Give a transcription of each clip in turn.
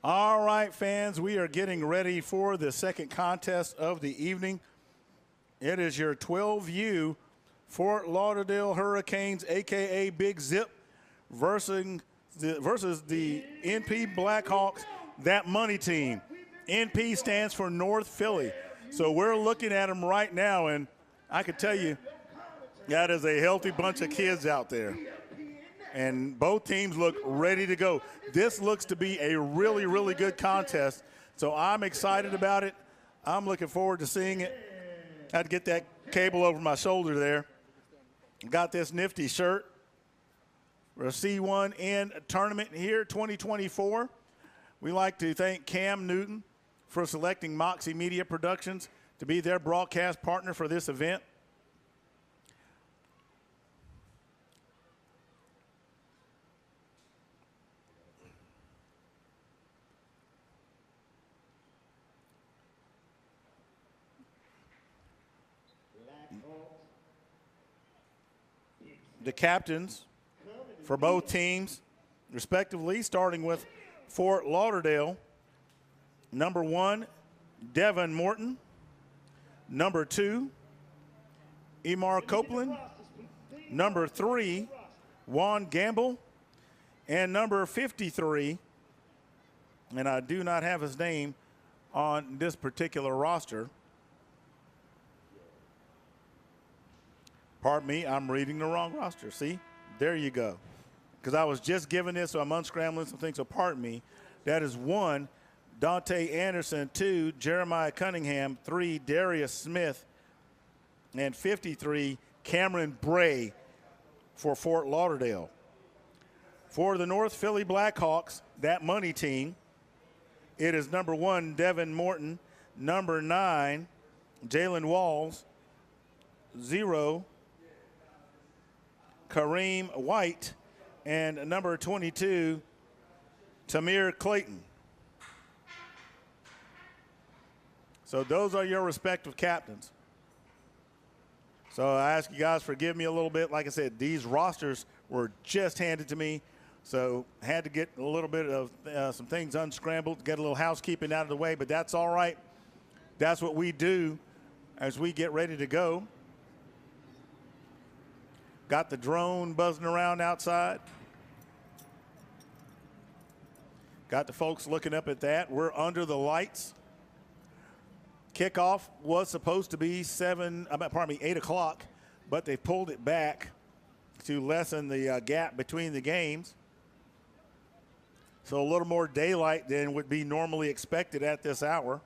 All right, fans, we are getting ready for the second contest of the evening. It is your 12U Fort Lauderdale Hurricanes, a.k.a. Big Zip, versus the NP Blackhawks, that money team. NP stands for North Philly. So we're looking at them right now, and I can tell you that is a healthy bunch of kids out there. And both teams look ready to go. This looks to be a really, really good contest. So I'm excited about it. I'm looking forward to seeing it. I had to get that cable over my shoulder there. Got this nifty shirt for a C1N tournament here, 2024. We like to thank Cam Newton for selecting Moxie Media Productions to be their broadcast partner for this event. The captains for both teams, respectively, starting with Fort Lauderdale. Number 1, Devin Morton. Number 2, Emar Copeland. Number 3, Juan Gamble. And number 53, and I do not have his name on this particular roster. Pardon me, I'm reading the wrong roster. See, there you go. Because I was just given this, so I'm unscrambling some things, so pardon me. That is 1, Dante Anderson. 2, Jeremiah Cunningham. 3, Darius Smith. And 53, Cameron Bray for Fort Lauderdale. For the North Philly Blackhawks, that money team, it is number 1, Devin Morton. Number 9, Jalen Walls. 0, Kareem White. And number 22, Tamir Clayton. So those are your respective captains. So I ask you guys, forgive me a little bit. Like I said, these rosters were just handed to me. So had to get a little bit of some things unscrambled, get a little housekeeping out of the way, but that's all right. That's what we do as we get ready to go. Got the drone buzzing around outside. Got the folks looking up at that. We're under the lights. Kickoff was supposed to be 8 o'clock, but they pulled it back to lessen the gap between the games. So a little more daylight than would be normally expected at this hour.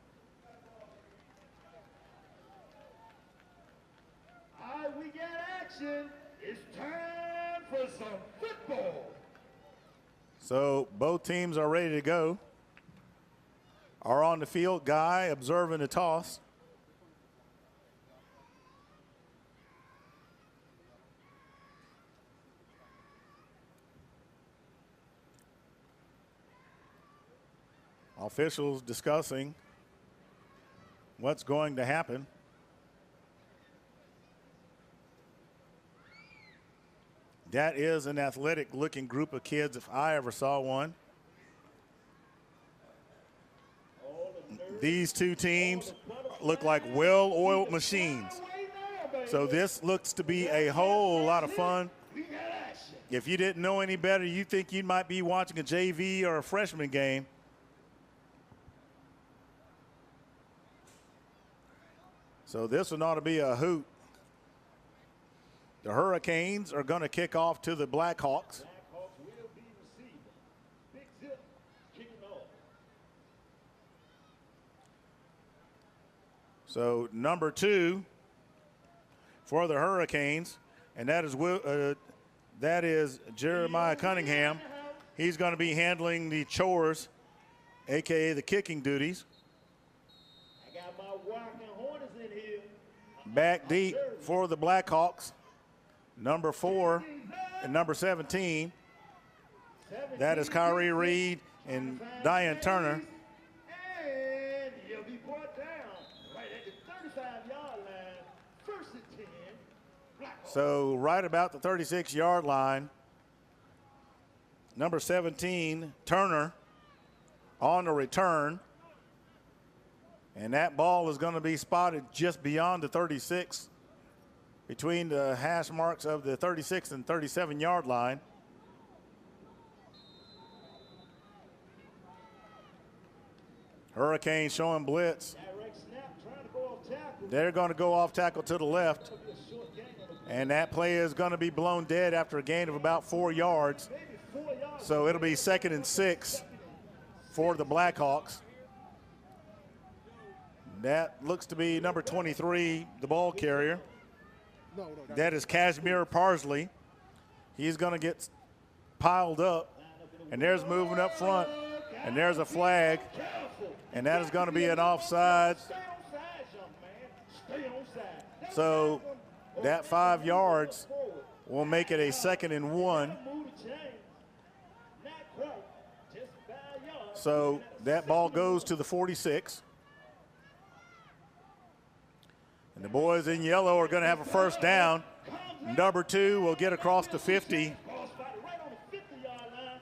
All right, we got action. It's time for some football. So both teams are ready to go. Are on the field. Guy observing the toss. Officials discussing what's going to happen. That is an athletic-looking group of kids if I ever saw one. These two teams look like well-oiled machines. So this looks to be a whole lot of fun. If you didn't know any better, you think you might be watching a JV or a freshman game. So this one ought to be a hoot. The Hurricanes are going to kick off to the Blackhawks. Blackhawks will be receiving. Big Zip kicking off. So number 2 for the Hurricanes, and that is Jeremiah Cunningham. He's going to be handling the chores, a.k.a. the kicking duties. I got my walking Hornets in here. Back deep for the Blackhawks. Number 4 and number 17. That is Kyrie Reed and Diane Turner. And he'll be brought down right at the 35-yard line. First and 10. Blackhawks. So right about the 36-yard line. Number 17, Turner, on the return. And that ball is going to be spotted just beyond the 36, between the hash marks of the 36 and 37-yard line. Hurricanes showing blitz. They're going to go off tackle to the left. And that play is going to be blown dead after a gain of about 4 yards. So it'll be 2nd and 6 for the Blackhawks. That looks to be number 23, the ball carrier. That is Kashmir Parsley. He's going to get piled up. And there's movement up front. And there's a flag. And that is going to be an offside. So that 5 yards will make it a 2nd and 1. So that ball goes to the 46. And the boys in yellow are going to have a first down. Number 2 will get across the 50.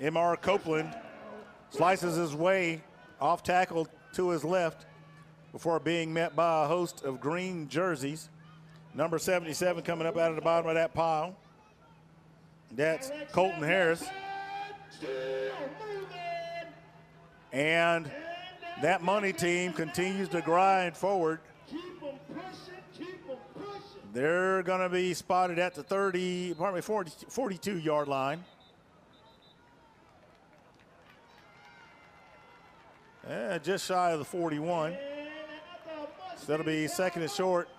M.R. Copeland slices his way off tackle to his left before being met by a host of green jerseys. Number 77 coming up out of the bottom of that pile. That's Colton Harris. And that money team continues to grind forward. They're going to be spotted at the 42-yard line. Just shy of the 41. So that'll be 2nd and short.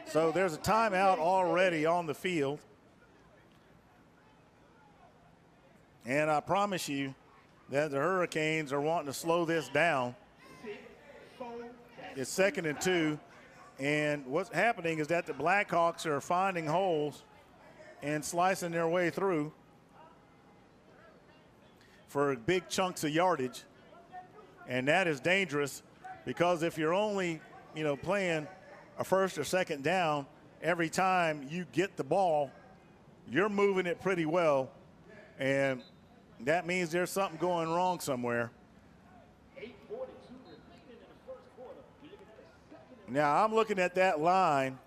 So there's a timeout already on the field. And I promise you that the Hurricanes are wanting to slow this down. It's 2nd and 2. And what's happening is that the Blackhawks are finding holes and slicing their way through for big chunks of yardage. And that is dangerous, because if you're only, playing a 1st or 2nd down every time you get the ball, you're moving it pretty well. And that means there's something going wrong somewhere. Now, I'm looking at that line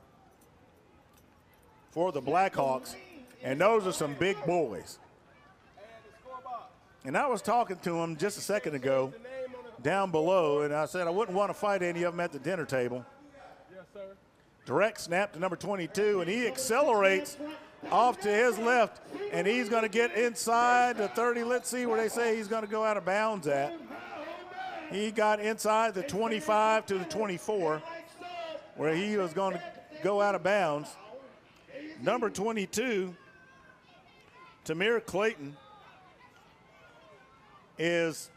for the Blackhawks, and those are some big boys. And I was talking to them just a second ago down below, and I said I wouldn't want to fight any of them at the dinner table. Yes, sir. Direct snap to number 22, and he accelerates off to his left, and he's going to get inside the 30. Let's see where they say he's going to go out of bounds at. He got inside the 25 to the 24, where he was going to go out of bounds. Number 22, Tamir Clayton, is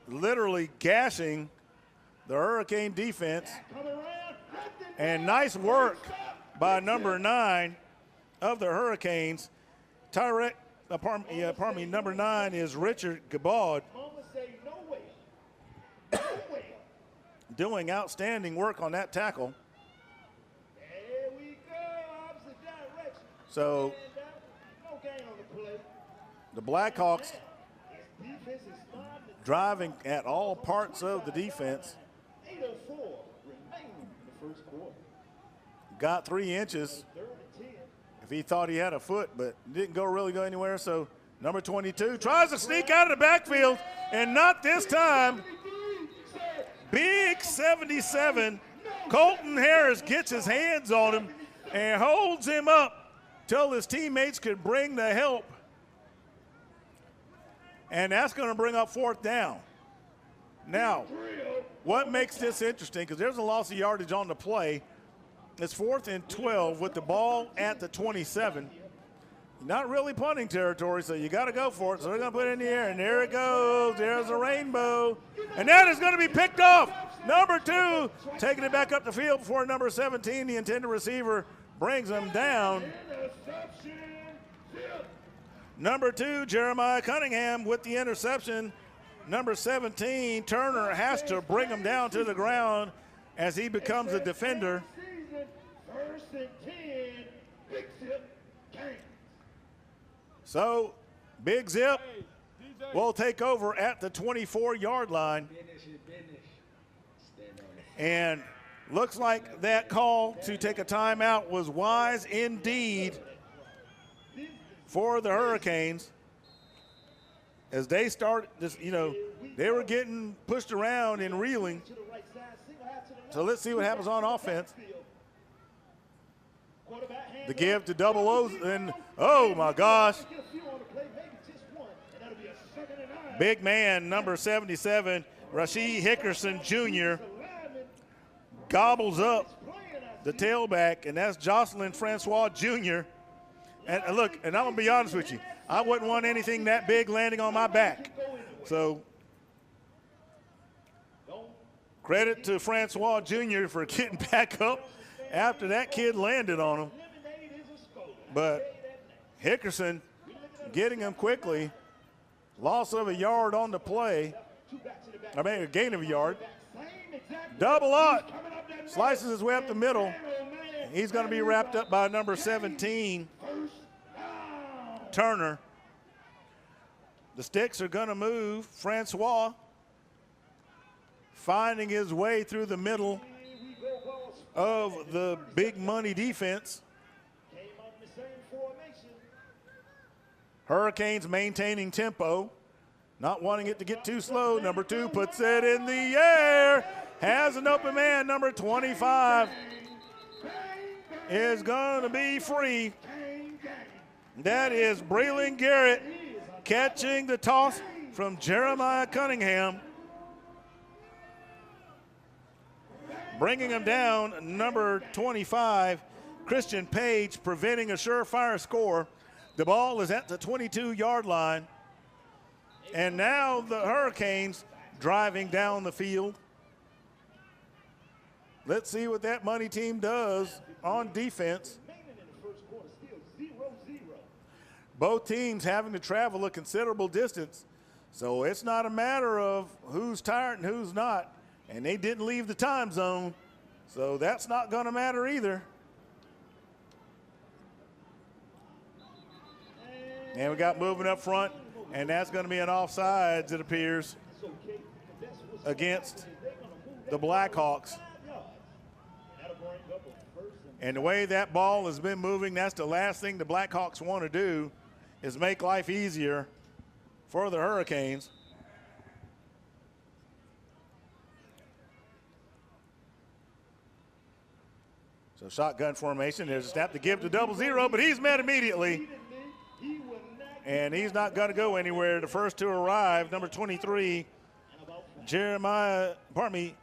literally gashing the Hurricane defense. And nice work by number 9 of the Hurricanes. Number 9 is Richard Gabaud, doing outstanding work on that tackle. So the Blackhawks driving at all parts of the defense. Got 3 inches if he thought he had a foot, but didn't really go anywhere. So number 22 tries to sneak out of the backfield, and not this time. Big 77, Colton Harris gets his hands on him and holds him up till his teammates could bring the help. And that's going to bring up 4th down. Now, what makes this interesting, because there's a loss of yardage on the play, it's 4th and 12 with the ball at the 27. Not really punting territory, so you got to go for it. So they're going to put it in the air, and there it goes. There's a rainbow. And that is going to be picked off. Number 2 taking it back up the field before number 17, the intended receiver, brings him down. Number 2, Jeremiah Cunningham with the interception. Number 17, Turner, has to bring him down to the ground as he becomes a defender. So, Big Zip will take over at the 24-yard line. And looks like that call to take a timeout was wise indeed for the Hurricanes. As they start this, they were getting pushed around and reeling. So let's see what happens on offense. The give to double O's, and oh my gosh. Big man, number 77, Rasheed Hickerson Jr. gobbles up the tailback, and that's Jocelyn Francois Jr. And look, and I'm going to be honest with you, I wouldn't want anything that big landing on my back. So credit to Francois Jr. for getting back up after that kid landed on him. But Hickerson getting him quickly. Loss of a yard on the play. I mean, a gain of a yard. Double up. Slices his way up the middle. He's going to be wrapped up by number 17, Turner. The sticks are going to move. Francois finding his way through the middle of the big money defense. Hurricanes maintaining tempo, not wanting it to get too slow. Number 2 puts it in the air, has an open man. Number 25 is going to be free. That is Braylon Garrett catching the toss from Jeremiah Cunningham. Bringing him down, number 25, Christian Page, preventing a surefire score. The ball is at the 22-yard line. And now the Hurricanes driving down the field. Let's see what that money team does on defense. Both teams having to travel a considerable distance. So it's not a matter of who's tired and who's not. And they didn't leave the time zone. So that's not going to matter either. And we got moving up front, and that's going to be an offsides, it appears, against the Blackhawks. And the way that ball has been moving, that's the last thing the Blackhawks want to do, is make life easier for the Hurricanes. So shotgun formation, there's a snap to give to 0-0, but he's met immediately. And he's not going to go anywhere. The first to arrive, number 23, Jeremiah, pardon me,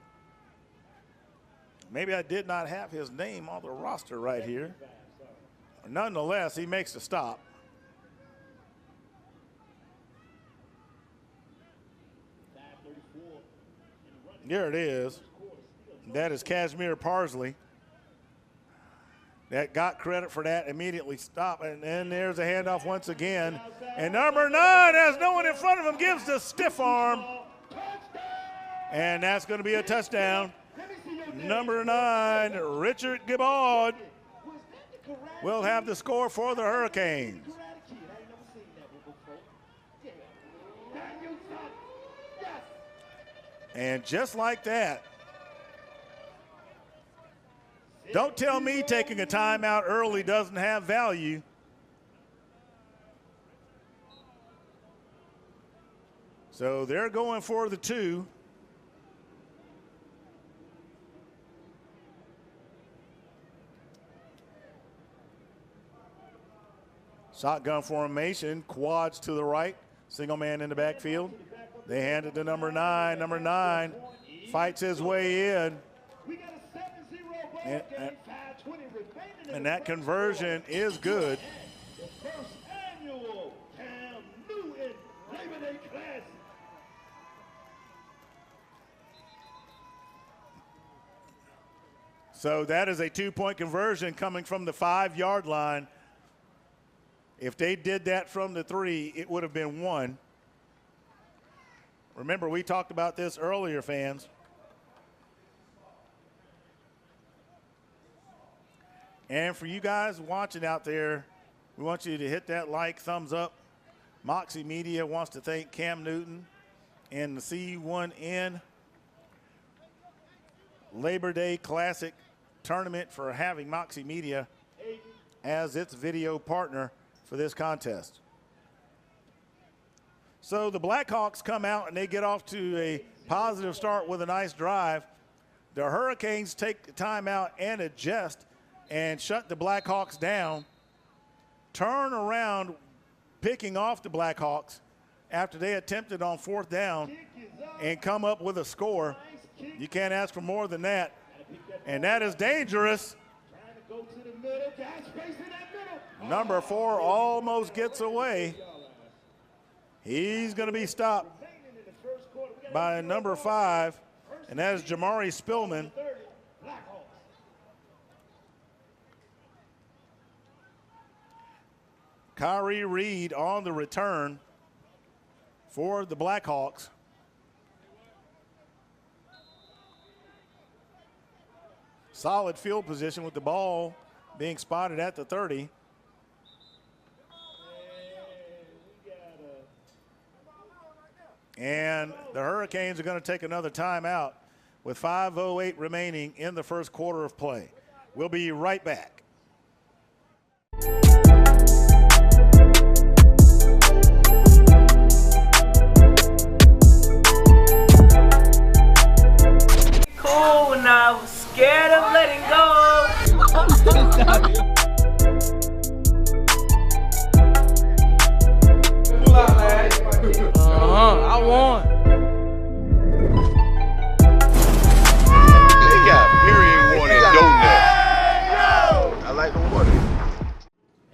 maybe I did not have his name on the roster right here. Nonetheless, he makes the stop. There it is. That is Kashmir Parsley. That got credit for that, immediately stopped. And then there's a handoff once again. And number 9 has no one in front of him, gives the stiff arm. And that's going to be a touchdown. Number 9, Richard Gibaud, will have the score for the Hurricanes. And just like that, don't tell me taking a timeout early doesn't have value. So they're going for the 2. Shotgun formation, quads to the right, single man in the backfield. They hand it to number 9. Number 9 fights his way in. And that conversion is good. So that is a 2-point conversion coming from the 5-yard line. If they did that from the 3, it would have been 1. Remember, we talked about this earlier, fans. And for you guys watching out there, we want you to hit that like, thumbs up, Moxie Media wants to thank Cam Newton and the C1N Labor Day Classic Tournament for having Moxie Media as its video partner for this contest. So the Blackhawks come out and they get off to a positive start with a nice drive. The Hurricanes take the timeout and adjust and shut the Blackhawks down. Turn around, picking off the Blackhawks after they attempted on 4th down and come up with a score. You can't ask for more than that. And that is dangerous. Number 4 almost gets away. He's going to be stopped by number 5, and that is Jamari Spillman. Kyrie Reed on the return for the Blackhawks. Solid field position with the ball being spotted at the 30. And the Hurricanes are going to take another timeout with 5:08 remaining in the first quarter of play. We'll be right back. Cool now, scared of letting go. I won. They got period one and donut. I like the water.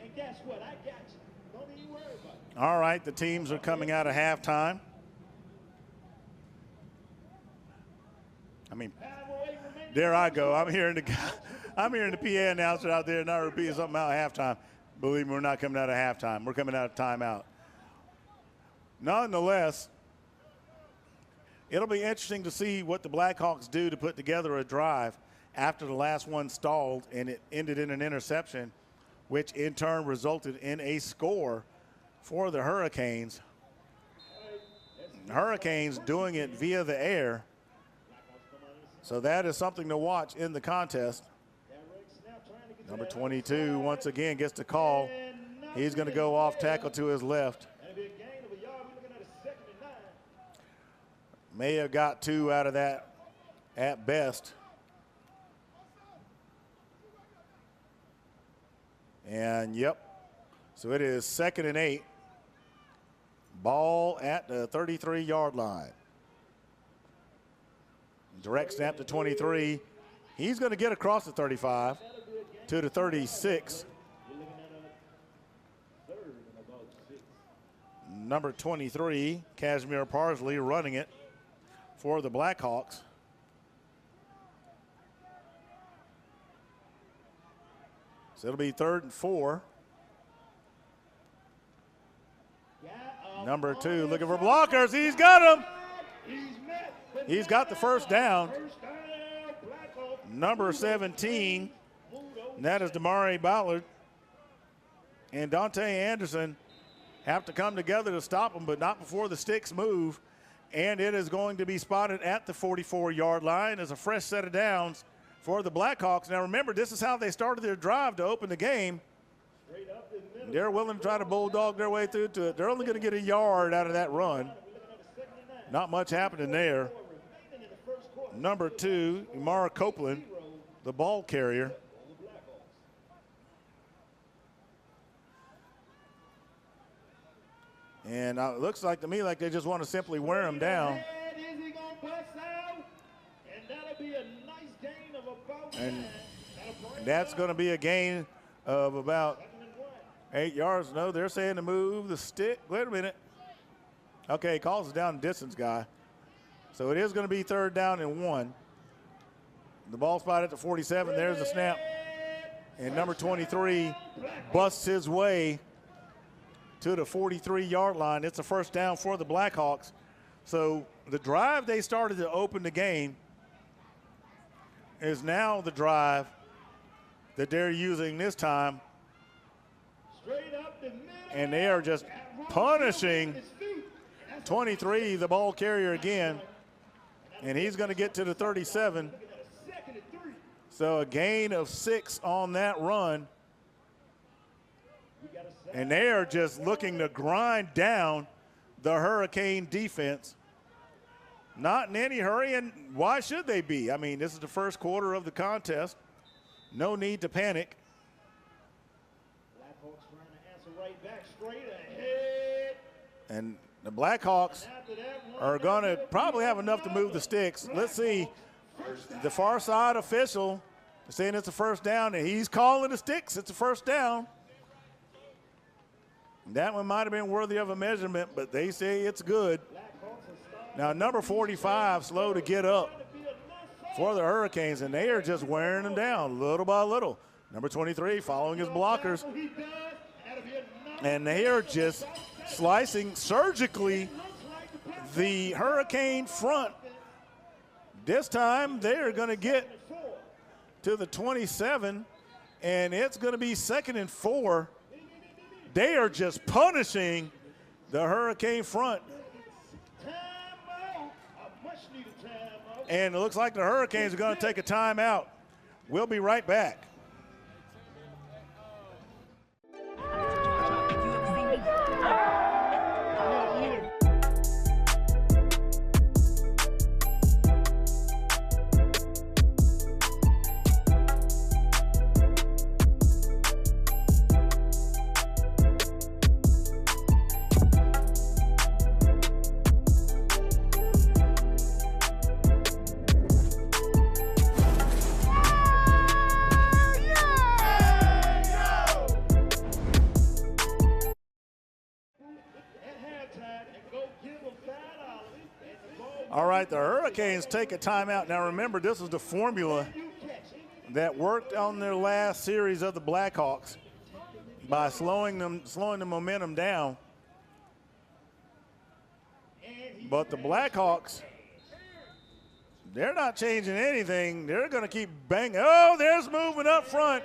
And guess what? I got you. Don't even worry about it. All right, the teams are coming out of halftime. I mean, there I go. I'm hearing the PA announcer out there not repeating something about halftime. Believe me, we're not coming out of halftime. We're coming out of timeout. Nonetheless, it'll be interesting to see what the Blackhawks do to put together a drive after the last one stalled and it ended in an interception, which in turn resulted in a score for the Hurricanes. Hurricanes doing it via the air. So that is something to watch in the contest. Number 22 once again gets the call. He's going to go off tackle to his left. May have got 2 out of that at best. And yep, so it is 2nd and 8. Ball at the 33-yard line. Direct snap to 23. He's going to get across the 35 to the 36. Number 23, Kazimir Parsley, running it for the Blackhawks. So it'll be 3rd and 4. Number 2 looking for blockers. He's got him. He's got the first down. Number 17, and that is Damari Ballard. And Dante Anderson have to come together to stop him, but not before the sticks move. And it is going to be spotted at the 44-yard line as a fresh set of downs for the Blackhawks. Now remember, this is how they started their drive to open the game. They're willing to try to bulldog their way through to it. They're only going to get a yard out of that run. Not much happening there. Number 2, Umar Copeland, the ball carrier. And it looks like to me like they just want to simply wear him down. And that's going to be a gain of about 8 yards. No, they're saying to move the stick. Wait a minute. Okay, calls it down distance guy. So it is going to be 3rd down and 1. The ball spot at the 47. There's the snap. And number 23 busts his way to the 43-yard line. It's a first down for the Blackhawks. So the drive they started to open the game is now the drive that they're using this time. And they are just punishing 23, the ball carrier again. And he's going to get to the 37. So a gain of 6 on that run. And they are just looking to grind down the Hurricane defense. Not in any hurry, and why should they be? I mean, this is the first quarter of the contest. No need to panic. Blackhawks trying to answer right back, straight ahead. And the Blackhawks are going to probably have enough to move the sticks. Let's see. The far side official is saying it's a first down, and he's calling the sticks. It's a first down. That one might have been worthy of a measurement, but they say it's good. Now, number 45 slow to get up for the Hurricanes, and they are just wearing them down little by little. Number 23 following his blockers, and they are just slicing surgically the Hurricane front. This time they're going to get to the 27, and it's going to be 2nd and 4. They are just punishing the Hurricane front. And it looks like the Hurricanes are going to take a timeout. We'll be right back. All right, the Hurricanes take a timeout. Now remember, this is the formula that worked on their last series of the Blackhawks by slowing the momentum down. But the Blackhawks, they're not changing anything. They're going to keep banging. Oh, there's movement up front,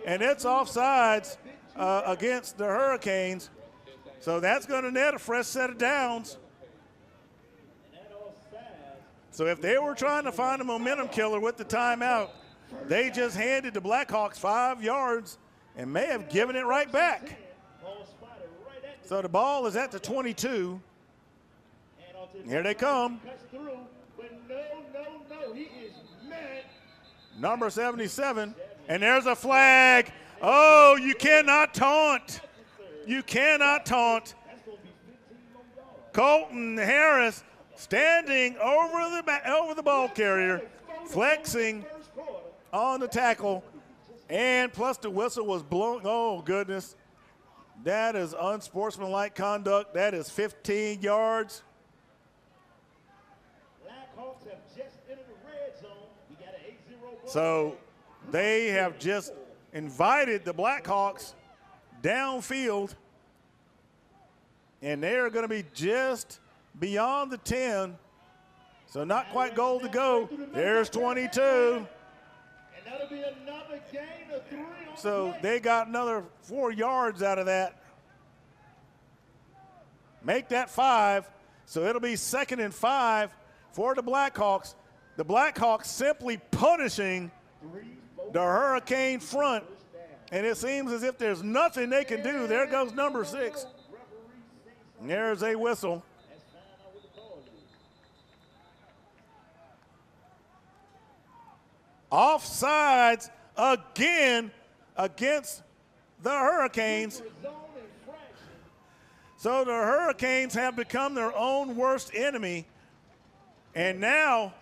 and it's offsides against the Hurricanes. So that's going to net a fresh set of downs. So if they were trying to find a momentum killer with the timeout, they just handed the Blackhawks 5 yards and may have given it right back. So the ball is at the 22. Here they come. Number 77, and there's a flag. Oh, you cannot taunt. You cannot taunt. Colton Harris standing over the ball carrier, flexing on the tackle, and plus the whistle was blown. Oh, goodness. That is unsportsmanlike conduct. That is 15 yards. Blackhawks have just entered the red zone. We got an 8-0 So they have just invited the Blackhawks downfield, and they're going to be just beyond the 10. So not quite goal to go. There's 22. And that'll be another gain of 3 on So they got another 4 yards out of that. Make that 5. So it'll be 2nd and 5 for the Blackhawks. The Blackhawks simply punishing the Hurricane front. And it seems as if there's nothing they can do. There goes number 6. And there's a whistle. Offsides again against the Hurricanes. So the Hurricanes have become their own worst enemy. And now,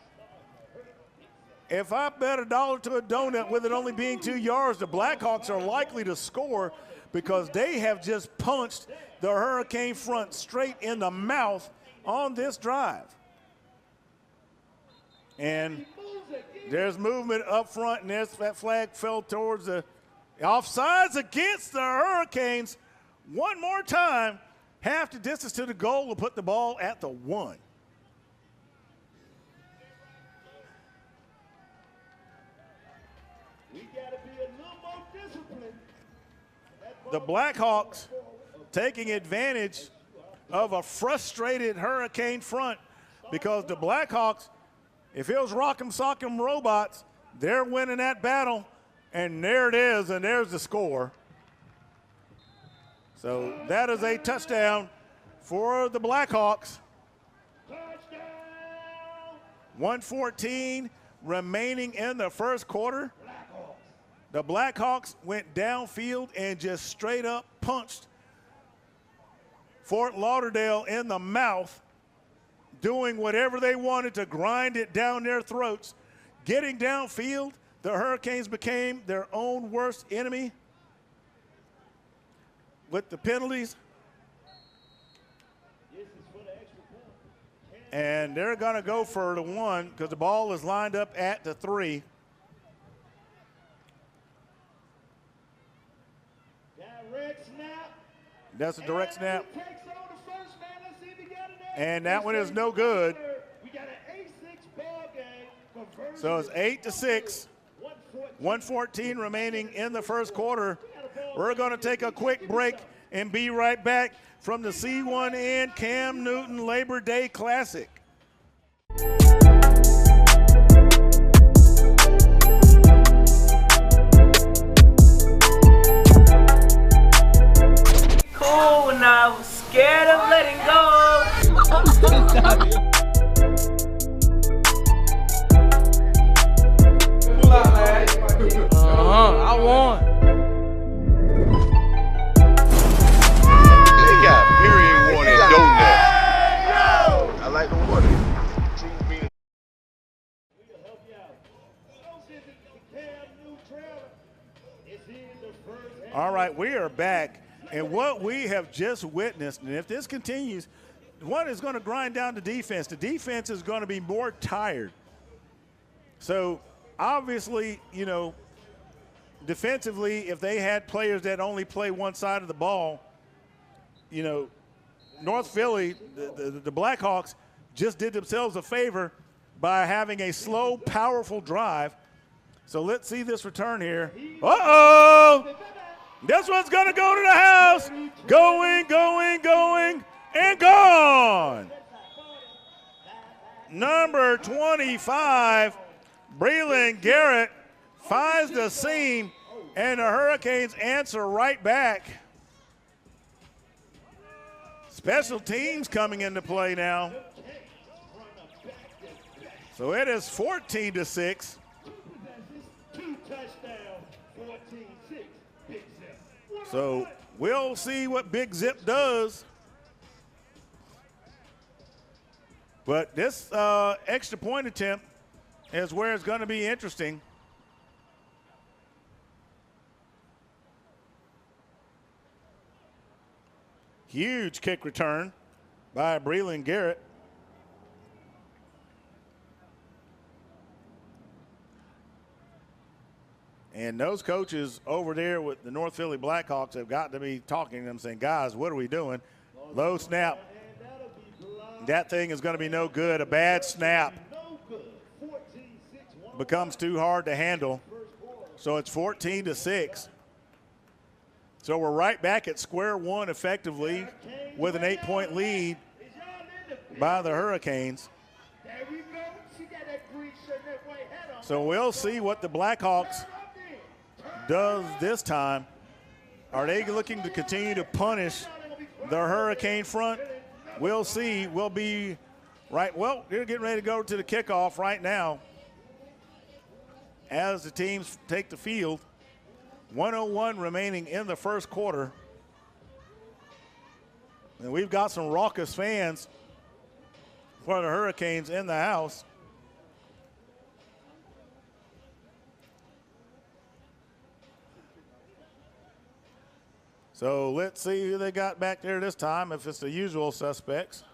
if I bet $1 to a donut with it only being 2 yards, the Blackhawks are likely to score because they have just punched the Hurricane front straight in the mouth on this drive. And there's movement up front, and that flag fell towards the offsides against the Hurricanes. One more time, half the distance to the goal will put the ball at the 1. We got to be a little more disciplined. The Blackhawks taking advantage of a frustrated Hurricane front, because the Blackhawks, if it was Rock'em Sock'em Robots, they're winning that battle, and there it is, and there's the score. So that is a touchdown for the Blackhawks. 1:14 remaining in the first quarter. The Blackhawks went downfield and just straight up punched Fort Lauderdale in the mouth, doing whatever they wanted to grind it down their throats. Getting downfield, the Hurricanes became their own worst enemy with the penalties. And they're going to go for the one because the ball is lined up at the 3. Direct snap. That's a direct snap. Takes on the first man. Let's see if he got it there. And that one is no good. We got an 8-6 ball game. So it's 8-6. 1:14 remaining in the first quarter. We're going to take a quick break and be right back from the C1N Cam Newton Labor Day Classic. Cool now, scared of letting go. I won. They got period warning donut. I like the water. True meaning. We'll help you out. Don't visit the Cam Newton trailer. It's in the first half. All right, we are back. And what we have just witnessed, and if this continues, one is going to grind down the defense. The defense is going to be more tired. So obviously, you know, defensively, if they had players that only play one side of the ball, you know, North Philly, the Blackhawks just did themselves a favor by having a slow, powerful drive. So let's see this return here. Uh-oh! This one's going to go to the house. Going, and gone. Number 25, Breland Garrett, finds the seam, and the Hurricanes answer right back. Special teams coming into play now. So it is 14-6. 2 touchdowns, 14-6. Big Zip. So we'll see what Big Zip does. But this extra point attempt is where it's going to be interesting. Huge kick return by Breland Garrett. And those coaches over there with the North Philly Blackhawks have got to be talking to them, saying, guys, what are we doing? Low snap. That thing is going to be no good. A bad snap becomes too hard to handle. So it's 14-6. So we're right back at square one effectively with an 8-point lead by the Hurricanes. So we'll see what the Blackhawks does this time. Are they looking to continue to punish the Hurricane front? We'll see. We'll be right. Well, they're getting ready to go to the kickoff right now as the teams take the field. 1:01 remaining in the first quarter. And we've got some raucous fans for the Hurricanes in the house. So let's see who they got back there this time, if it's the usual suspects.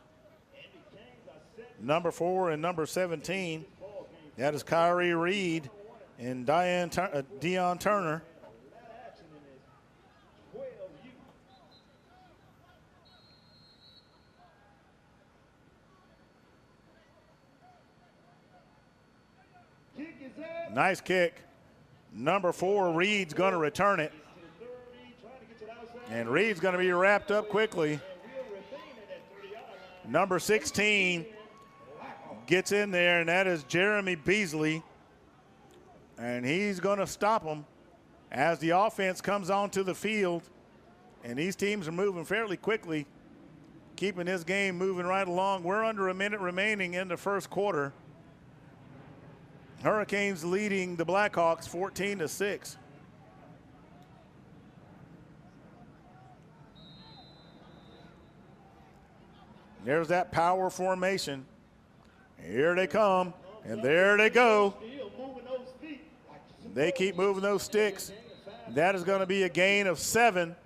Number 4 and number 17. That is Kyrie Reed and Deion Turner. Nice kick. Number 4, Reed's going to return it. And Reed's going to be wrapped up quickly. Number 16 gets in there, and that is Jeremy Beasley. And he's going to stop him as the offense comes onto the field. And these teams are moving fairly quickly, keeping this game moving right along. We're under a minute remaining in the first quarter. Hurricanes leading the Blackhawks 14-6. There's that power formation. Here they come, and there they go. They keep moving those sticks. That is going to be a gain of 7.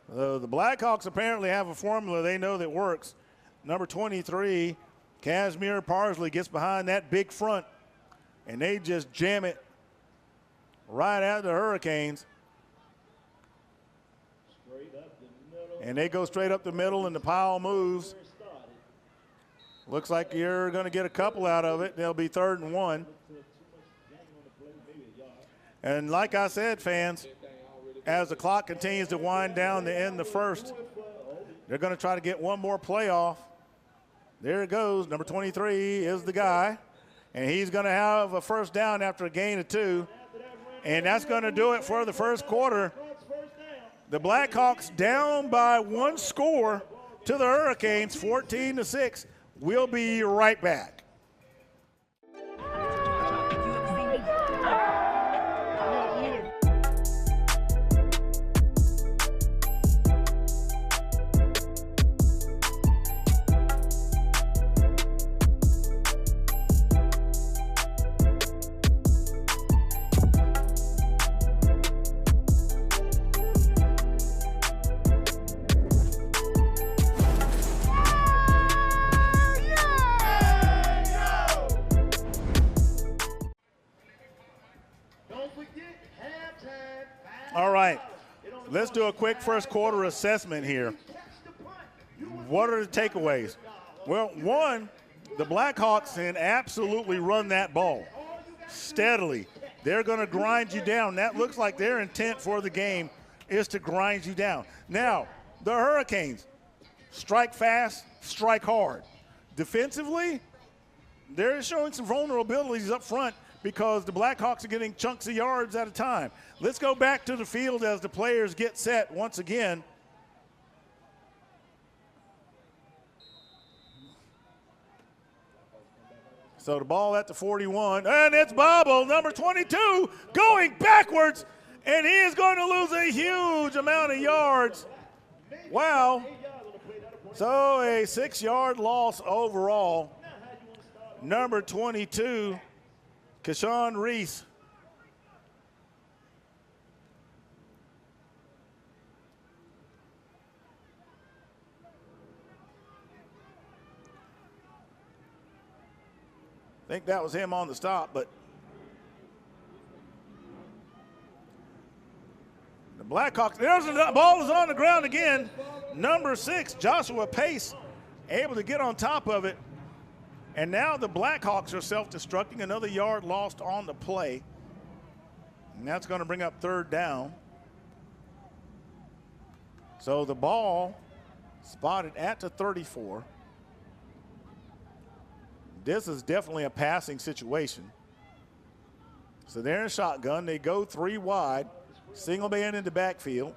The Blackhawks apparently have a formula they know that works. Number 23, Kazmir Parsley, gets behind that big front, and they just jam it right at the Hurricanes. And they go straight up the middle, and the pile moves. Looks like you're going to get a couple out of it. They'll be 3rd and 1. And like I said, fans, as the clock continues to wind down to end the first, they're going to try to get one more play off. There it goes. Number 23 is the guy, and he's going to have a first down after a gain of 2. And that's going to do it for the first quarter. The Blackhawks down by 1 score to the Hurricanes, 14-6. We'll be right back. All right, let's do a quick first quarter assessment here. What are the takeaways? Well, one, the Blackhawks can absolutely run that ball steadily. They're going to grind you down. That looks like their intent for the game is to grind you down. Now, the Hurricanes, strike fast, strike hard. Defensively, they're showing some vulnerabilities up front because the Blackhawks are getting chunks of yards at a time. Let's go back to the field as the players get set once again. So the ball at the 41, and it's Bobble, number 22, going backwards, and he is going to lose a huge amount of yards. Wow. So a 6-yard loss overall. Number 22, Kashawn Reese. I think that was him on the stop, but the Blackhawks, there's the ball is on the ground again. Number 6, Joshua Pace, able to get on top of it. And now the Blackhawks are self-destructing, another yard lost on the play. And that's going to bring up 3rd down. So the ball spotted at the 34. This is definitely a passing situation. So they're in a shotgun. They go 3 wide, single man in the backfield.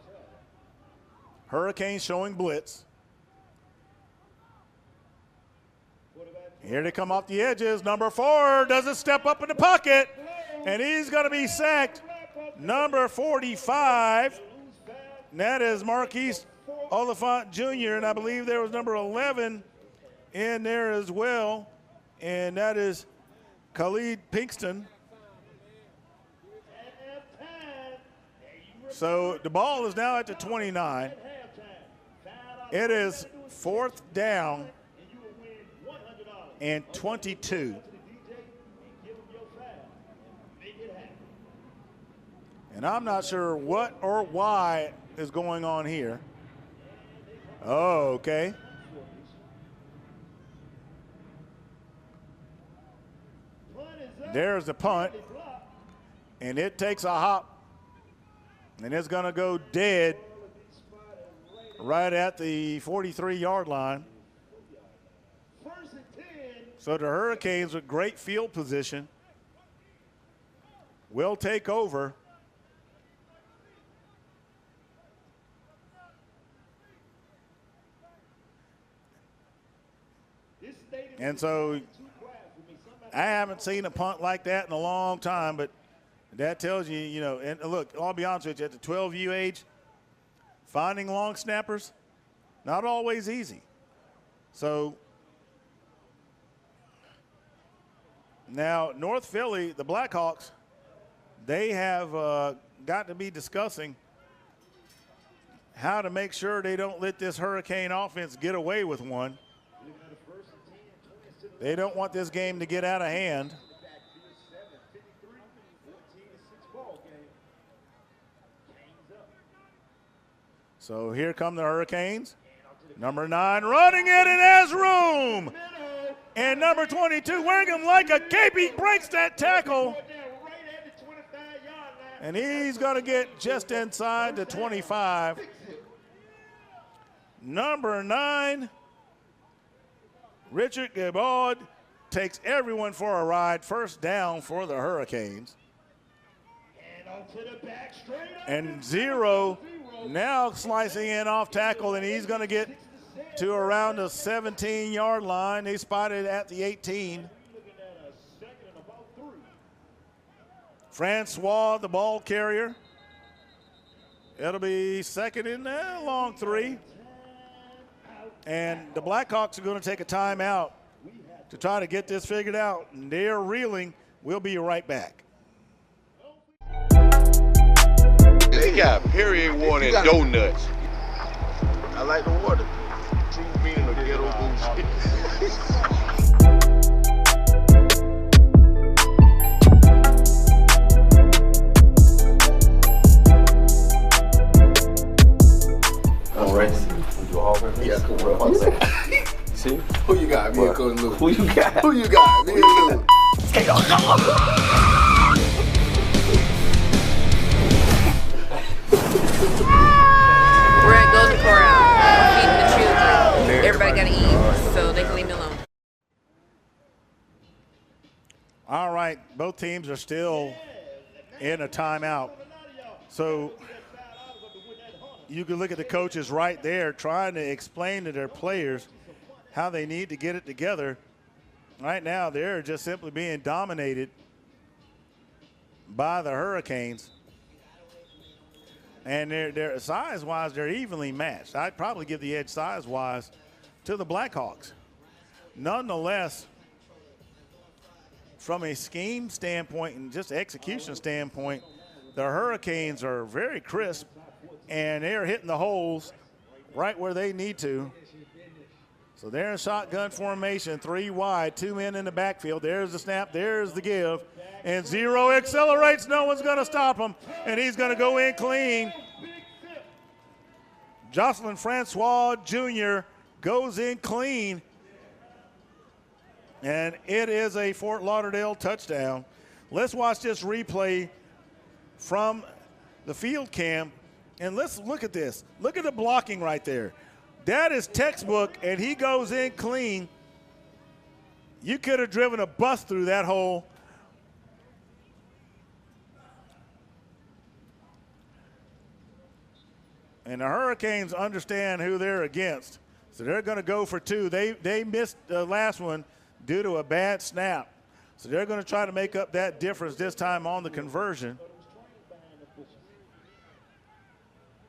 Hurricanes showing blitz. Here they come off the edges. Number 4 doesn't step up in the pocket, and he's going to be sacked. Number 45, and that is Marquise Oliphant Jr., and I believe there was number 11 in there as well, and that is Khalid Pinkston. So the ball is now at the 29. It is 4th down and 22. And I'm not sure what or why is going on here. Oh, okay. There's the punt, and it takes a hop, and it's going to go dead right at the 43-yard line. First and 10. So the Hurricanes with great field position will take over. And so I haven't seen a punt like that in a long time, but that tells you, you know, and look, I'll be honest with you, at the 12U age, finding long snappers, not always easy. So now North Philly, the Blackhawks, they have got to be discussing how to make sure they don't let this Hurricane offense get away with one. They don't want this game to get out of hand. So here come the Hurricanes. Number 9 running it and has room. And number 22 wearing him like a cape. He breaks that tackle. And he's going to get just inside the 25. Number 9. Richard Gibaud takes everyone for a ride. First down for the Hurricanes. And 0 now slicing in off tackle, and he's going to get to around the 17-yard line. They spotted at the 18. Francois, the ball carrier. It'll be second and long 3. And the Blackhawks are going to take a timeout to try to get this figured out. And they're reeling. We'll be right back. They got period water and donuts. I like the water. True meaning of ghetto bullshit. All right. Do a hall right? Yeah, cool. One second. See? Who you got? Me and Coach Lou. Who you got? Who you got? Me and Lou. We're at Golden Corral. We're feeding the children. Everybody got to eat, so they can leave me alone. All right, both teams are still in a timeout. So you can look at the coaches right there trying to explain to their players how they need to get it together. Right now, they're just simply being dominated by the Hurricanes. And they're size-wise, they're evenly matched. I'd probably give the edge size-wise to the Blackhawks. Nonetheless, from a scheme standpoint and just execution standpoint, the Hurricanes are very crisp, and they're hitting the holes right where they need to. So they're in shotgun formation, 3 wide, 2 men in the backfield. There's the snap, there's the give. And 0 accelerates, no one's gonna stop him. And he's gonna go in clean. Jocelyn Francois Jr. goes in clean. And it is a Fort Lauderdale touchdown. Let's watch this replay from the field cam. And let's look at this. Look at the blocking right there. That is textbook, and he goes in clean. You could have driven a bus through that hole. And the Hurricanes understand who they're against. So they're going to go for 2. They missed the last one due to a bad snap. So they're going to try to make up that difference this time on the conversion.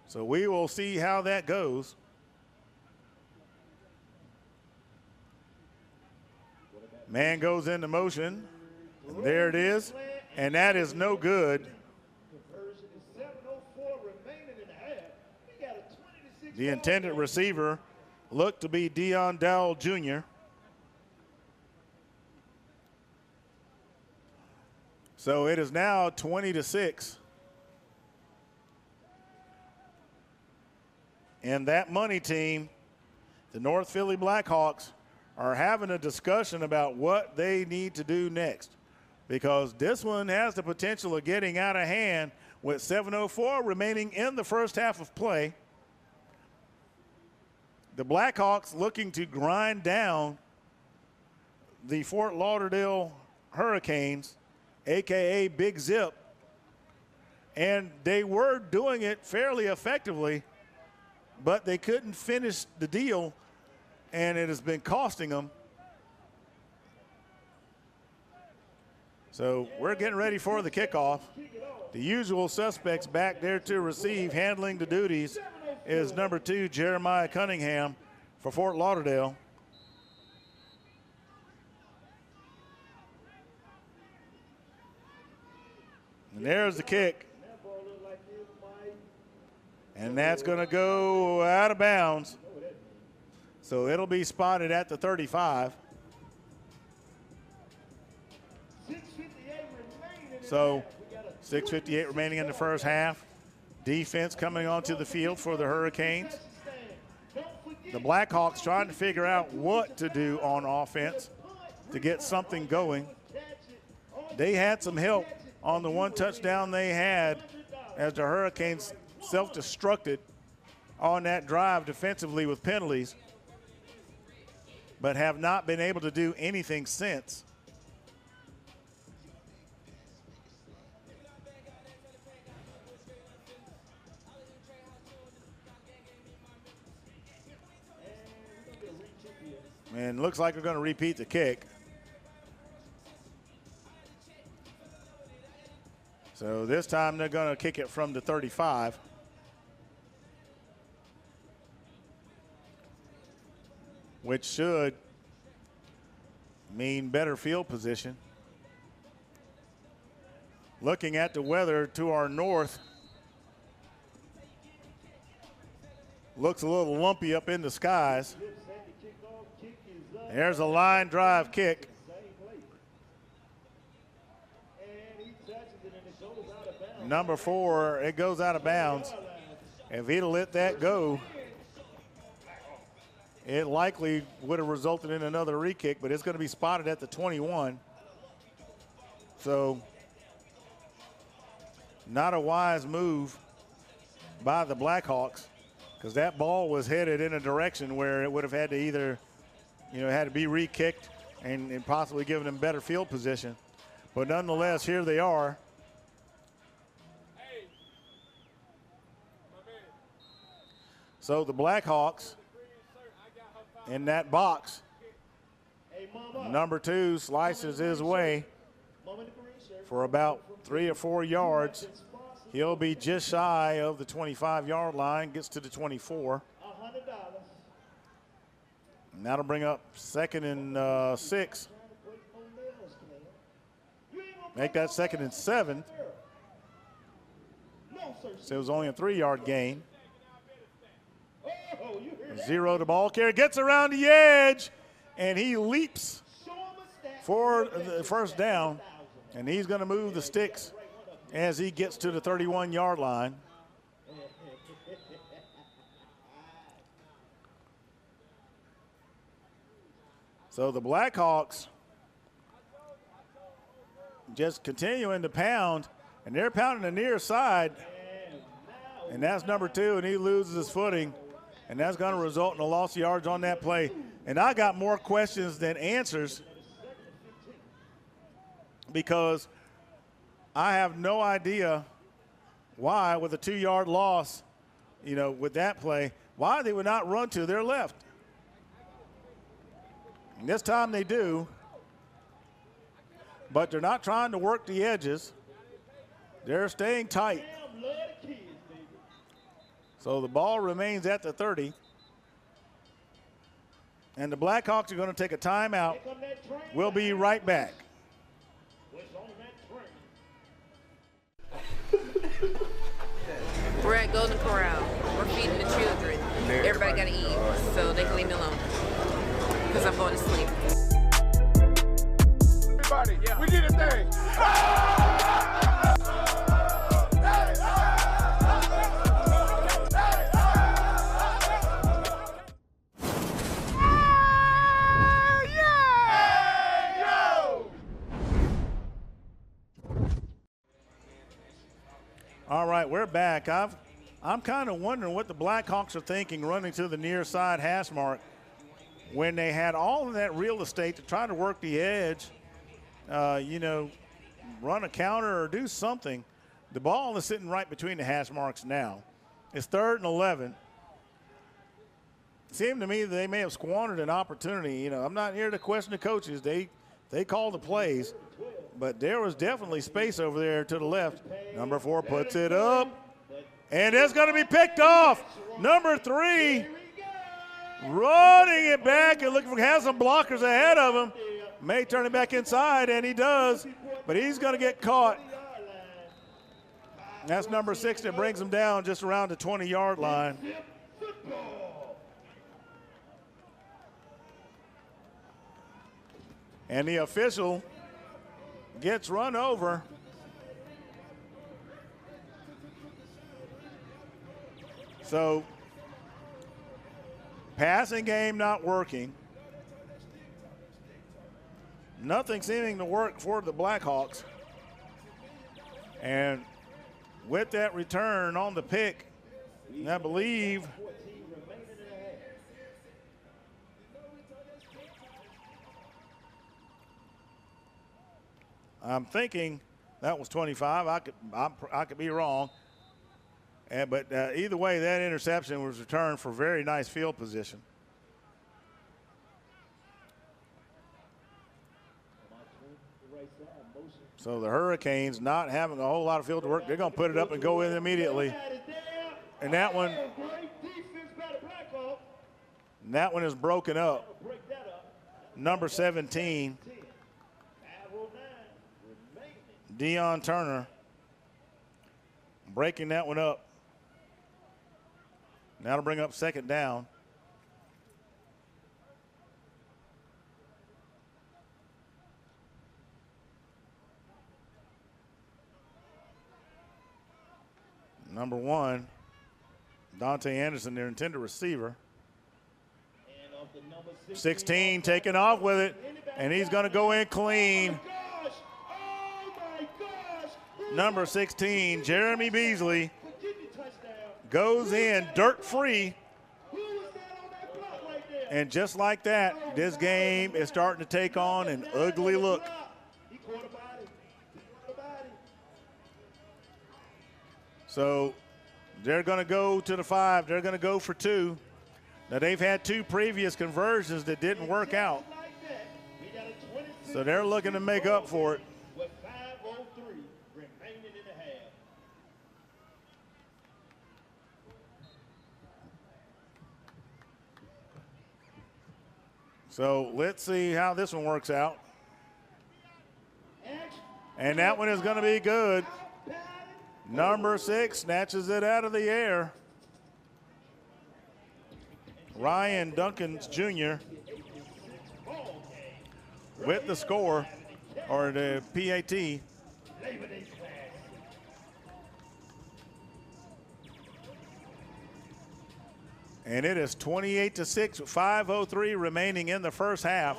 So we will see how that goes. Man goes into motion. And there it is. And that is no good. The intended receiver looked to be Dion Dowell Jr. So it is now 20-6. And that money team, the North Philly Blackhawks, are having a discussion about what they need to do next, because this one has the potential of getting out of hand with 7:04 remaining in the first half of play. The Blackhawks looking to grind down the Fort Lauderdale Hurricanes, AKA Big Zip, and they were doing it fairly effectively, but they couldn't finish the deal, and it has been costing them. So we're getting ready for the kickoff. The usual suspects back there to receive, handling the duties, is number 2, Jeremiah Cunningham for Fort Lauderdale. And there's the kick. And that's going to go out of bounds. So it'll be spotted at the 35. So 6:58 remaining in the first half. Defense coming onto the field for the Hurricanes. The Blackhawks trying to figure out what to do on offense to get something going. They had some help on the one touchdown they had as the Hurricanes self-destructed on that drive defensively with penalties, but have not been able to do anything since. And looks like they're going to repeat the kick. So this time they're going to kick it from the 35. Which should mean better field position. Looking at the weather to our north, looks a little lumpy up in the skies. There's a line drive kick. Number 4, it goes out of bounds. If he'd have let that go, it likely would have resulted in another re-kick, but it's going to be spotted at the 21. So not a wise move by the Blackhawks, because that ball was headed in a direction where it would have had to either, had to be re-kicked and possibly given them better field position. But nonetheless, here they are. So the Blackhawks in that box. Number 2 slices his way for about 3 or 4 yards. He'll be just shy of the 25-yard line, gets to the 24. And that'll bring up 2nd and 6. Make that 2nd and 7. So it was only a 3-yard gain. 0 to ball carrier, gets around the edge, and he leaps for the first down, and he's going to move the sticks as he gets to the 31-yard line. So the Blackhawks just continuing to pound, and they're pounding the near side, and that's number 2, and he loses his footing. And that's going to result in a loss of yards on that play. And I got more questions than answers, because I have no idea why, with a 2-yard loss, with that play, why they would not run to their left. And this time they do, but they're not trying to work the edges. They're staying tight. So the ball remains at the 30. And the Blackhawks are going to take a timeout. We'll be right back. We're at Golden Corral. We're feeding the children. Everybody got to eat, so they can leave me alone, because I'm going to sleep. Everybody, we did a thing. All right, we're back. I've I'm kind of wondering what the Blackhawks are thinking running to the near side hash mark when they had all of that real estate to try to work the edge, you know, run a counter or do something. The ball is sitting right between the hash marks now. It's 3rd and 11. It seemed to me that they may have squandered an opportunity. You know, I'm not here to question the coaches. They called the plays, but there was definitely space over there to the left. Number 4 puts it up, and it's going to be picked off. Number 3 running it back and looking for, has some blockers ahead of him. May turn it back inside, and he does, but he's going to get caught. That's number 6 that brings him down just around the 20-yard line. And the official gets run over. So, passing game not working. Nothing seeming to work for the Blackhawks. And with that return on the pick, I believe I'm thinking that was 25. I could be wrong. But either way, that interception was returned for very nice field position. So the Hurricanes not having a whole lot of field to work. They're going to put it up and go in immediately. And that one is broken up. Number 17. Dion Turner breaking that one up. Now to bring up 2nd down. Number 1, Dante Anderson, their intended receiver. 16 taking off with it, and he's going to go in clean. Number 16, Jeremy Beasley, goes in dirt-free. And just like that, this game is starting to take on an ugly look. So they're going to go to the 5. They're going to go for 2. Now, they've had 2 previous conversions that didn't work out. So they're looking to make up for it. So let's see how this one works out. And that one is going to be good. Number 6 snatches it out of the air. Ryan Duncans Jr. with the score, or the PAT. And it is 28-6 with 5:03 remaining in the first half.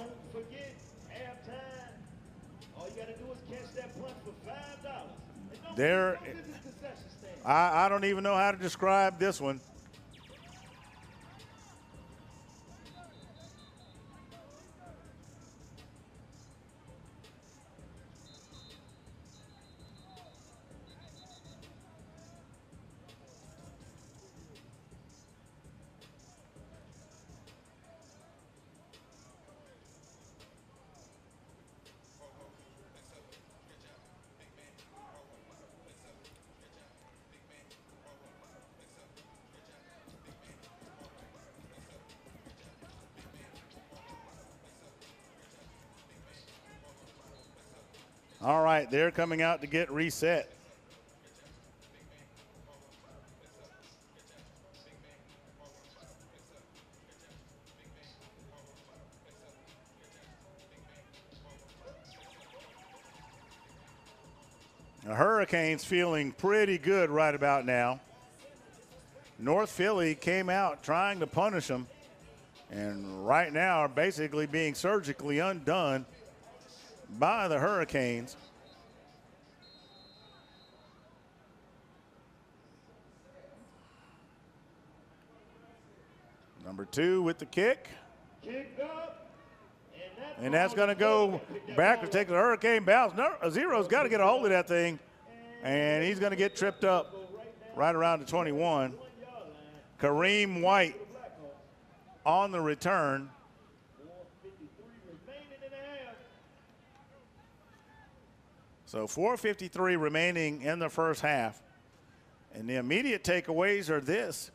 There, I don't even know how to describe this one. All right, they're coming out to get reset. The Hurricanes feeling pretty good right about now. North Philly came out trying to punish them, and right now are basically being surgically undone by the Hurricanes. Number 2 with the kick. Kicked up. And that's going to go back to take the Hurricane bounce. Zero's got to get a hold of that thing. And he's going to get tripped up right around the 21. Kareem White on the return. So 4:53 remaining in the first half. And the immediate takeaways are this,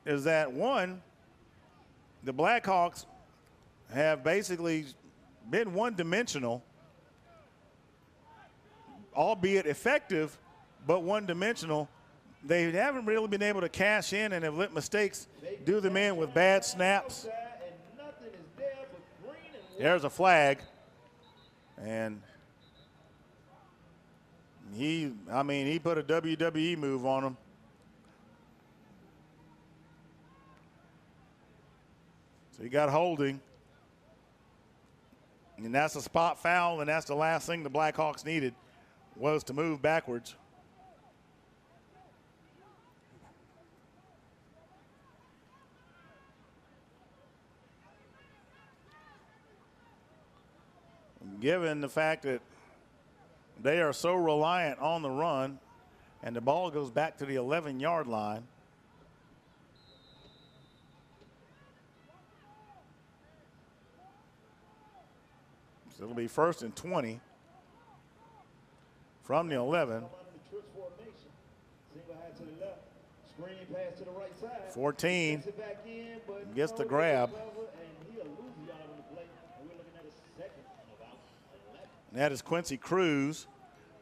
is that one, the Blackhawks have basically been one-dimensional, albeit effective, but one-dimensional. They haven't really been able to cash in and have let mistakes do them in with bad snaps. There's a flag. And he put a WWE move on him. So he got holding. And that's a spot foul, and that's the last thing the Blackhawks needed was to move backwards. Given the fact that they are so reliant on the run, and the ball goes back to the 11-yard line. So it'll be 1st and 20 from the 11. 14 gets the grab. And that is Quincy Cruz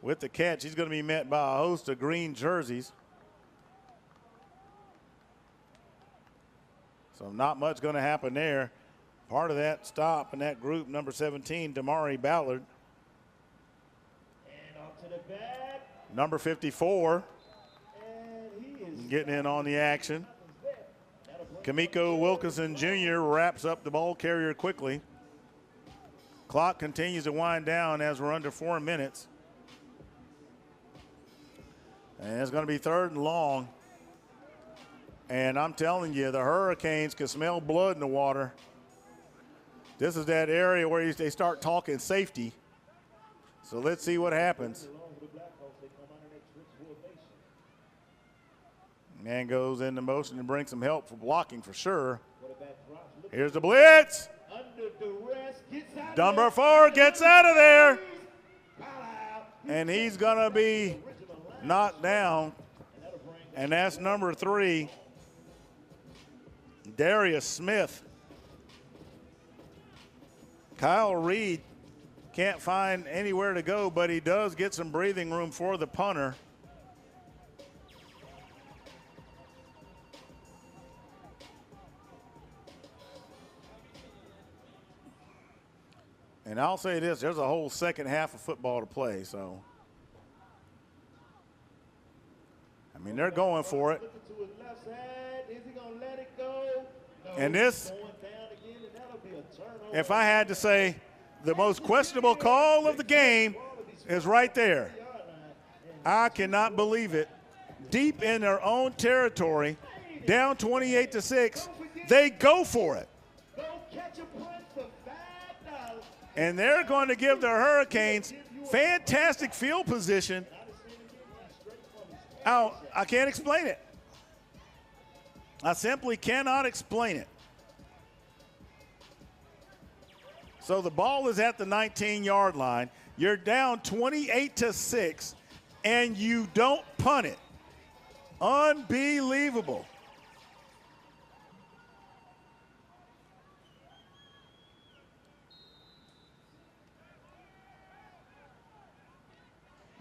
with the catch. He's going to be met by a host of green jerseys. So not much going to happen there. Part of that stop in that group, number 17, Damari Ballard. And off to the back. Number 54 getting in on the action. Kamiko Wilkinson Jr. wraps up the ball carrier quickly. Clock continues to wind down as we're under 4 minutes. And it's going to be 3rd and long. And I'm telling you, the Hurricanes can smell blood in the water. This is that area where they start talking safety. So let's see what happens. Man goes into motion and brings some help for blocking for sure. Here's the blitz. Number 4 gets out of there. And he's going to be knocked down. And that's number 3, Darius Smith. Kyle Reed can't find anywhere to go, but he does get some breathing room for the punter. And I'll say this, there's a whole second half of football to play, so. I mean, they're going for it. And this, if I had to say, the most questionable call of the game is right there. I cannot believe it. Deep in their own territory, down 28-6, they go for it. And they're going to give the Hurricanes fantastic field position. I can't explain it. I simply cannot explain it. So the ball is at the 19-yard line. You're down 28-6, and you don't punt it. Unbelievable.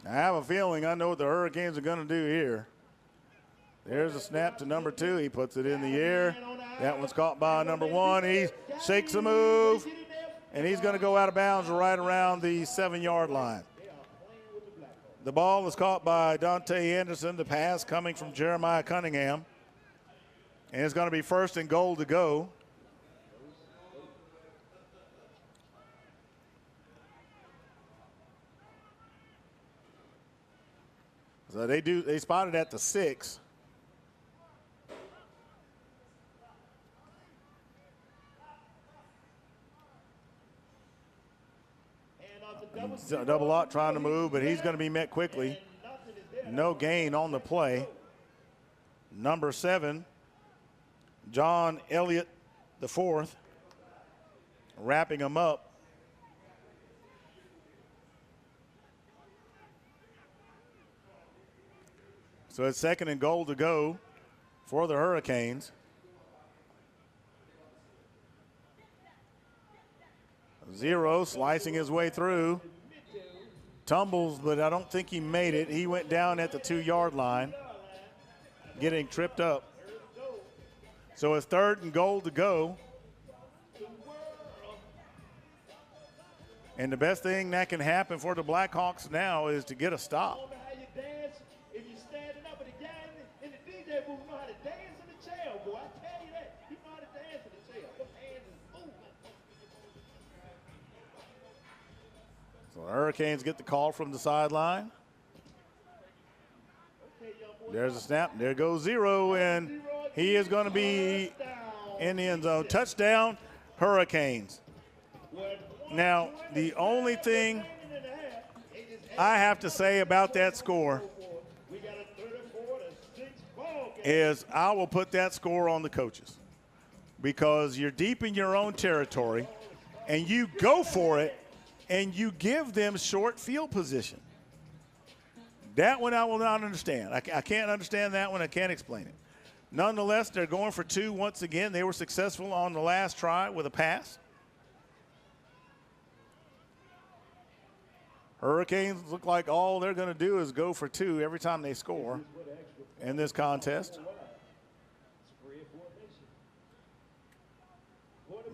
I have a feeling I know what the Hurricanes are going to do here. There's a snap to number 2. He puts it in the air. That one's caught by number 1. He shakes a move, and he's going to go out of bounds right around the 7-yard line. The ball is caught by Dante Anderson, the pass coming from Jeremiah Cunningham. And it's going to be 1st and goal to go. So they spotted at the 6. Double lot trying to move, but he's going to be met quickly. No gain on the play. Number 7, John Elliott IV, wrapping him up. So it's 2nd and goal to go for the Hurricanes. Zero slicing his way through. Tumbles, but I don't think he made it. He went down at the 2-yard line, getting tripped up. So it's 3rd and goal to go. And the best thing that can happen for the Blackhawks now is to get a stop. So the Hurricanes get the call from the sideline. There's a snap. There goes 0, and he is going to be in the end zone. Touchdown, Hurricanes. Now, the only thing I have to say about that score is I will put that score on the coaches, because you're deep in your own territory, and you go for it, and you give them short field position. That one I will not understand. I can't understand that one. I can't explain it. Nonetheless, they're going for 2 once again. They were successful on the last try with a pass. Hurricanes look like all they're going to do is go for 2 every time they score in this contest.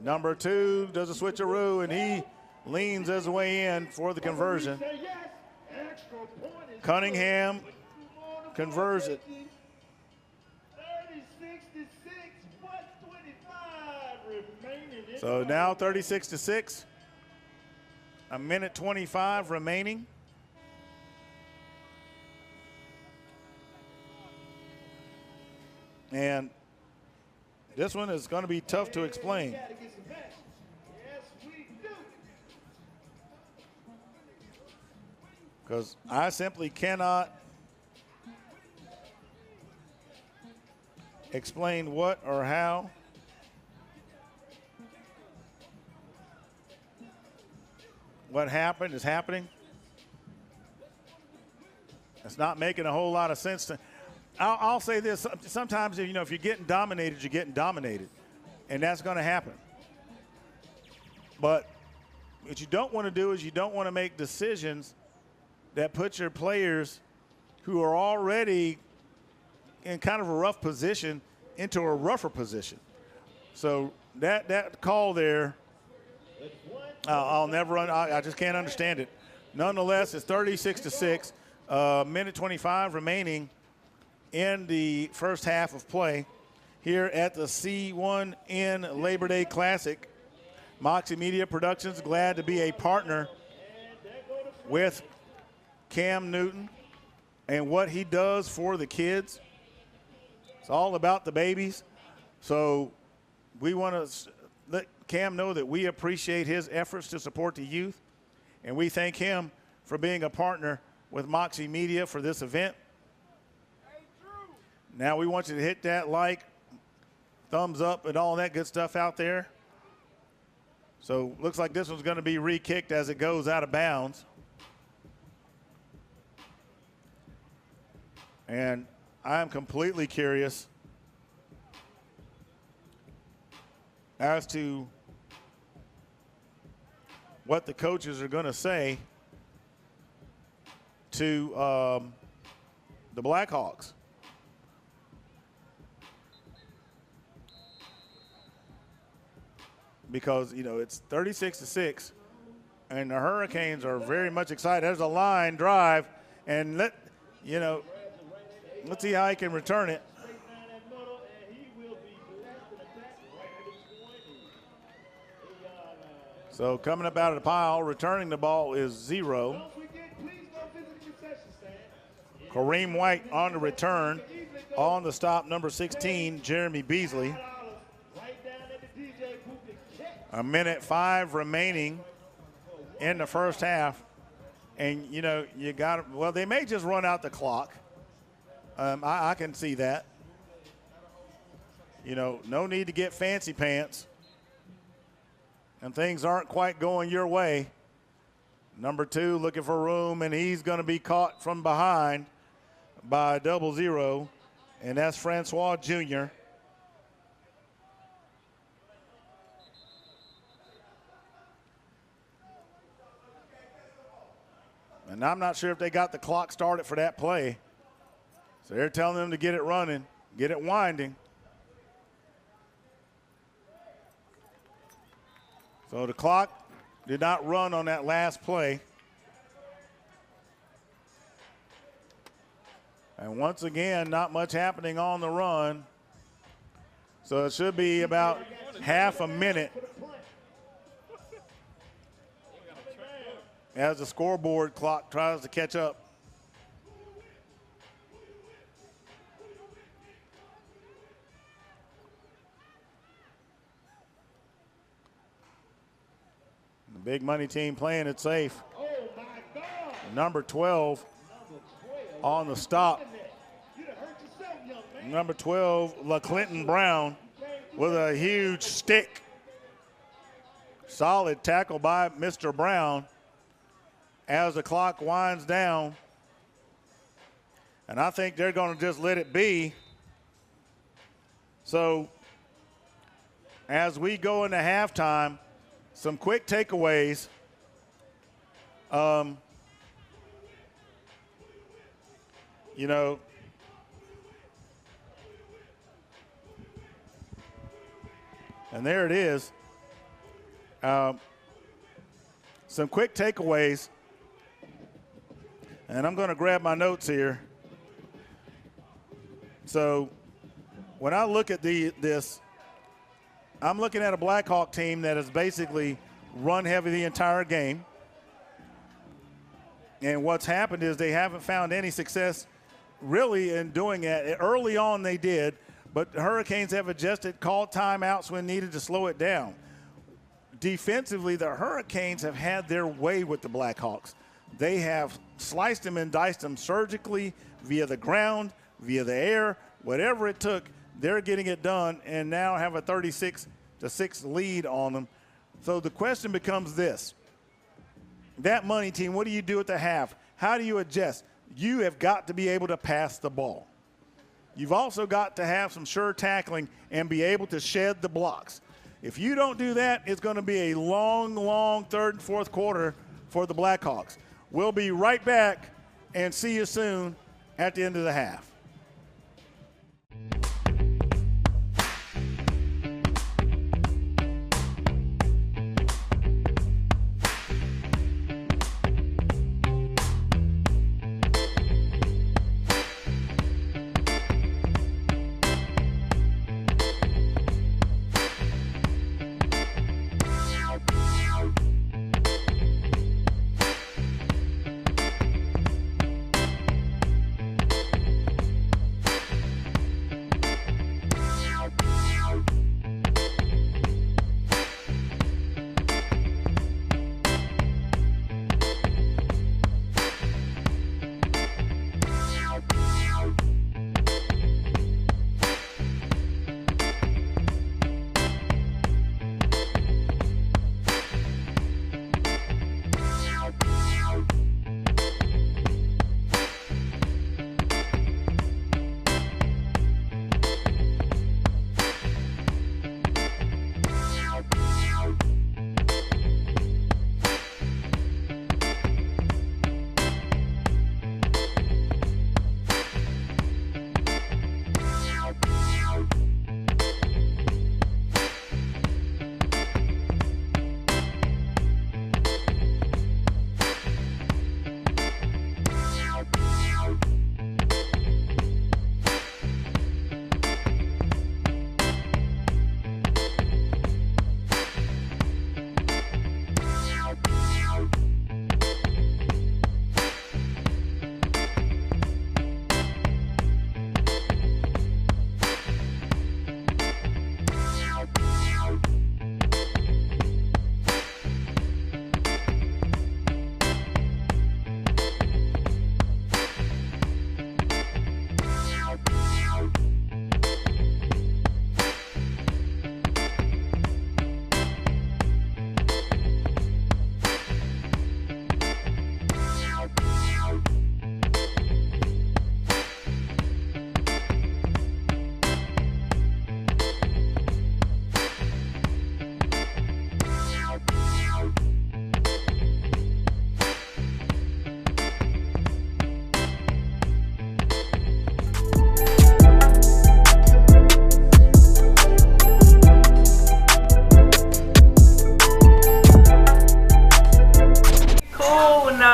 Number 2 does a switcheroo, and he leans his way in for the conversion. Cunningham converts it. So now 36-6. A minute 25 remaining. And this one is going to be tough to explain. Because I simply cannot explain what or how. What happened is happening. It's not making a whole lot of sense to. I'll say this: sometimes, if you're getting dominated, you're getting dominated, and that's going to happen. But what you don't want to do is you don't want to make decisions that put your players, who are already in kind of a rough position, into a rougher position. So that call there, I'll never. I just can't understand it. Nonetheless, it's 36-6. Minute 25 remaining in the first half of play here at the C1N Labor Day Classic. Moxie Media Productions glad to be a partner with Cam Newton and what he does for the kids. It's all about the babies. So we want to let Cam know that we appreciate his efforts to support the youth, and we thank him for being a partner with Moxie Media for this event. Now we want you to hit that like, thumbs up, and all that good stuff out there. So looks like this one's going to be re-kicked as it goes out of bounds. And I'm completely curious as to what the coaches are going to say to the Blackhawks. Because, it's 36-6, and the Hurricanes are very much excited. There's a line drive, and let's see how he can return it. So coming up out of the pile, returning the ball is 0. Kareem White on the return. On the stop, number 16, Jeremy Beasley. A minute 5 remaining in the first half. And, you know, you got – well, they may just run out the clock. I can see that. You know, no need to get fancy pants. And things aren't quite going your way. Number 2 looking for room, and he's going to be caught from behind by 00, and that's Francois Jr. And I'm not sure if they got the clock started for that play. So they're telling them to get it running, get it winding. So the clock did not run on that last play. And once again, not much happening on the run. So it should be about half a minute as the scoreboard clock tries to catch up. The big money team playing it safe. Number 12 on the stop. Number 12, LaClinton Brown with a huge stick. Solid tackle by Mr. Brown as the clock winds down. And I think they're going to just let it be. So as we go into halftime, some quick takeaways. You know, and there it is. Some quick takeaways. And I'm going to grab my notes here. So when I look at this, I'm looking at a Blackhawk team that has basically run heavy the entire game. And what's happened is they haven't found any success really in doing that. Early on they did, but the Hurricanes have adjusted, called timeouts when needed to slow it down. Defensively, the Hurricanes have had their way with the Blackhawks. They have sliced them and diced them surgically via the ground, via the air, whatever it took. They're getting it done and now have a 36-6 lead on them. So the question becomes this. That money team, what do you do at the half? How do you adjust? You have got to be able to pass the ball. You've also got to have some sure tackling and be able to shed the blocks. If you don't do that, it's going to be a long, long third and fourth quarter for the Blackhawks. We'll be right back and see you soon at the end of the half.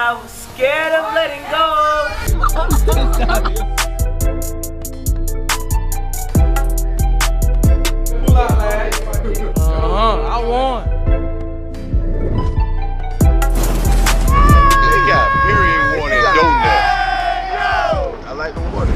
I was scared of letting go. I won. They got period one and donuts. I like the water.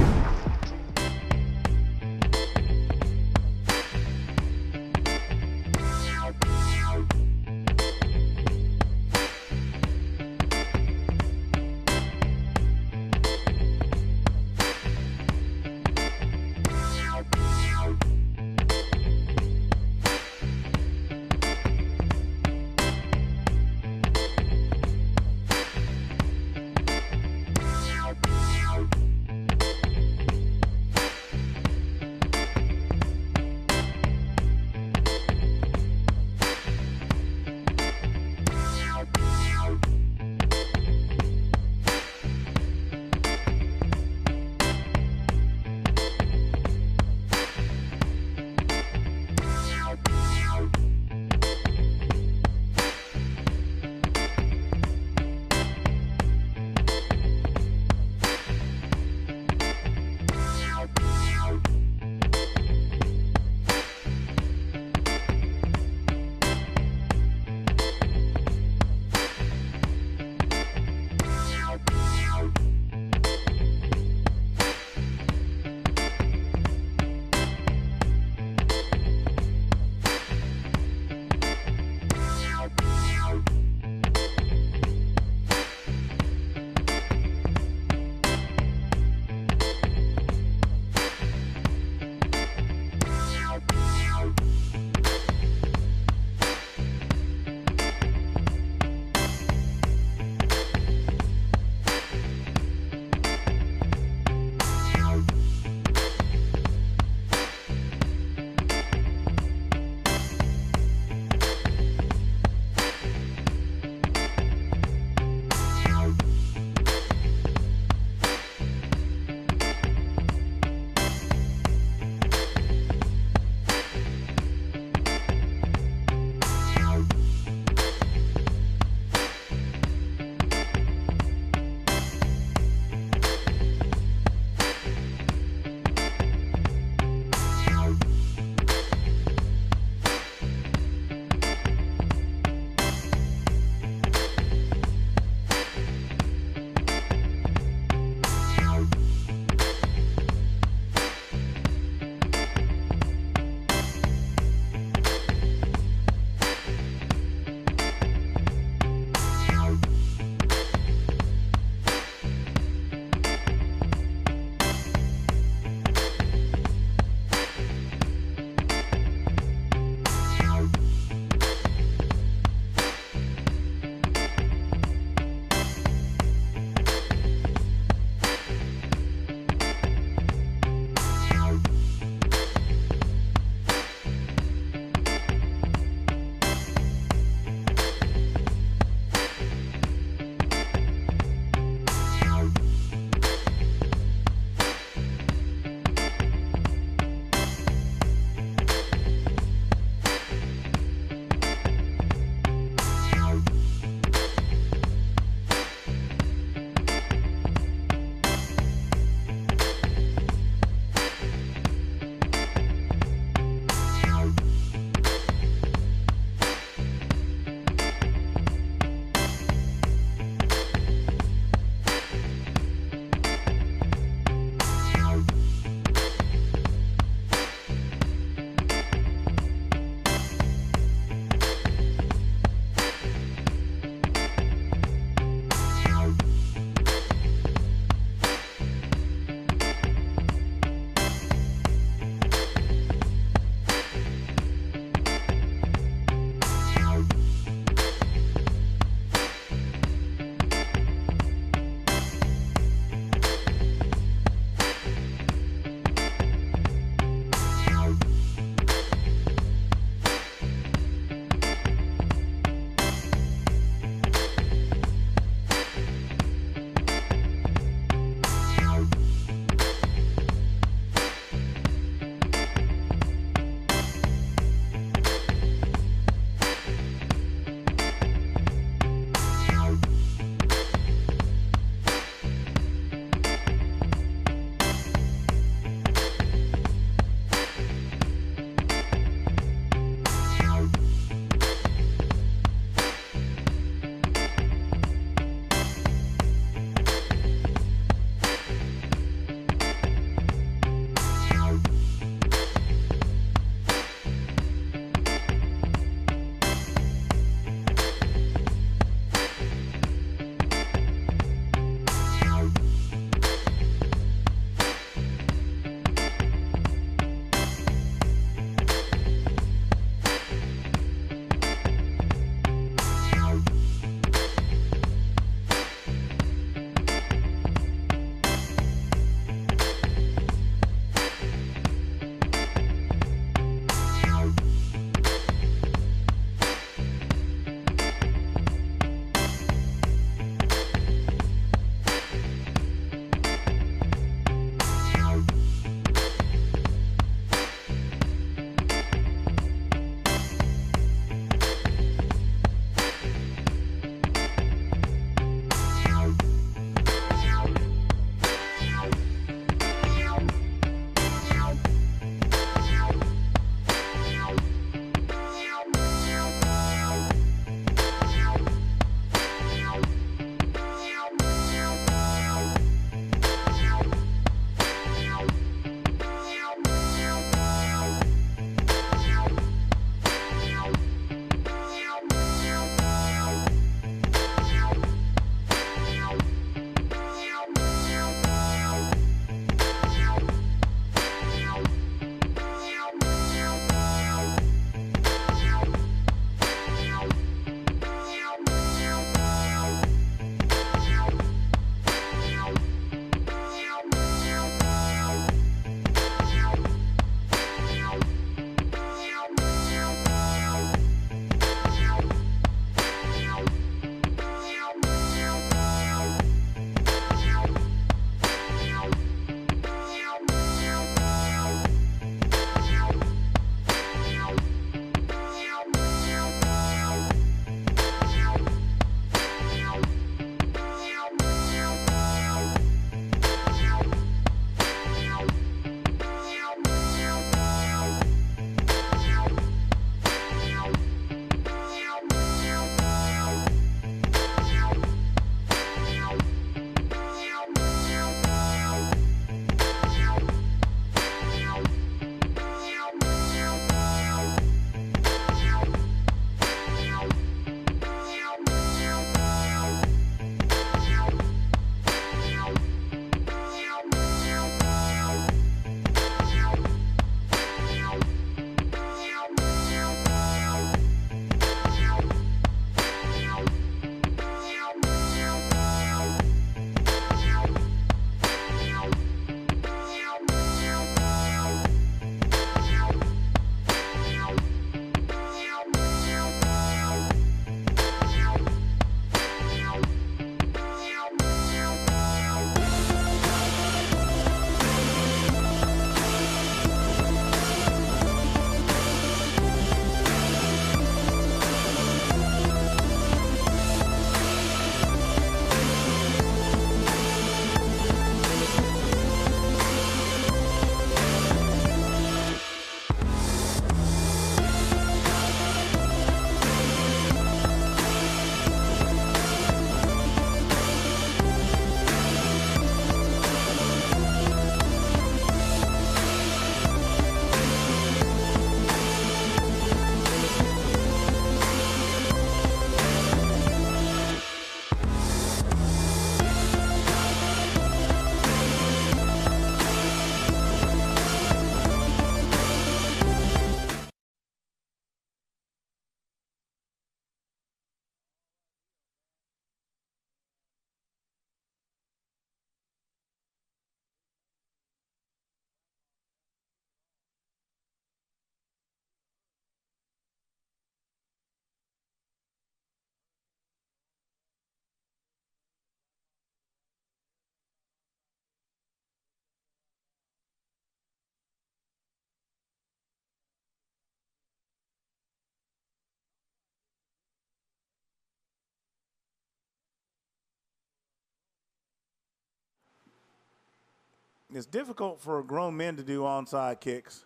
it's difficult for grown men to do onside kicks,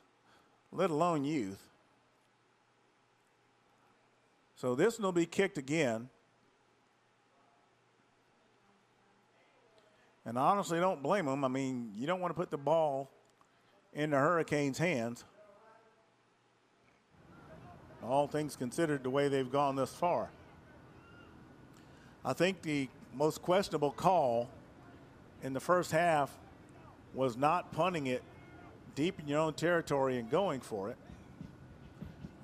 let alone youth. So this one will be kicked again. And I honestly don't blame them. I mean, you don't want to put the ball in the Hurricanes' hands. All things considered, the way they've gone thus far. I think the most questionable call in the first half was not punting it deep in your own territory and going for it.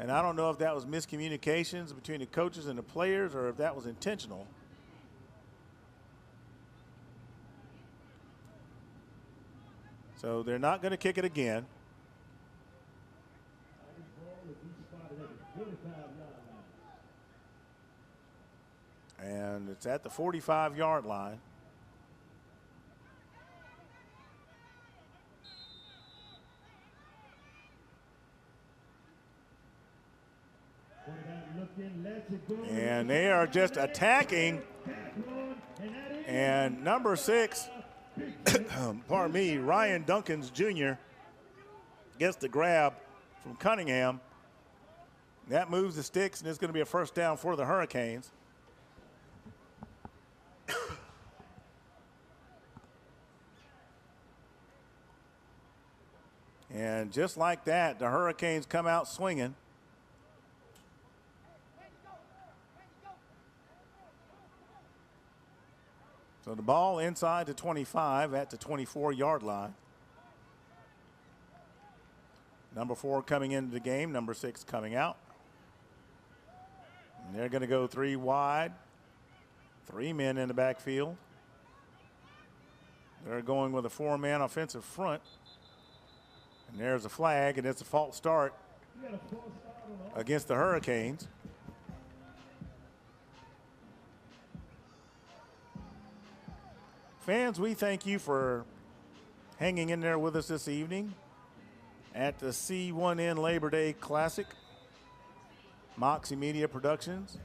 And I don't know if that was miscommunications between the coaches and the players or if that was intentional. So they're not going to kick it again. And it's at the 45-yard line. And they are just attacking. And number 6, pardon me, Ryan Duncans Jr. gets the grab from Cunningham. That moves the sticks, and it's going to be a first down for the Hurricanes. And just like that, the Hurricanes come out swinging. So the ball inside the 25 at the 24-yard line. Number 4 coming into the game, number 6 coming out. And they're going to go 3 wide, 3 men in the backfield. They're going with a 4-man offensive front. And there's a flag, and it's a false start against the Hurricanes. Fans, we thank you for hanging in there with us this evening at the C1N Labor Day Classic. Moxie Media Productions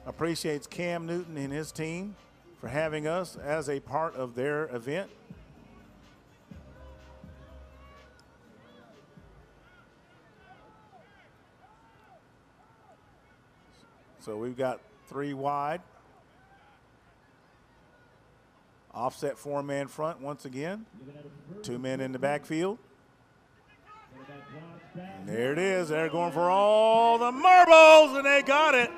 appreciates Cam Newton and his team for having us as a part of their event. So we've got 3 wide. Offset 4-man front once again. 2 men in the backfield. And there it is. They're going for all the marbles, and they got it.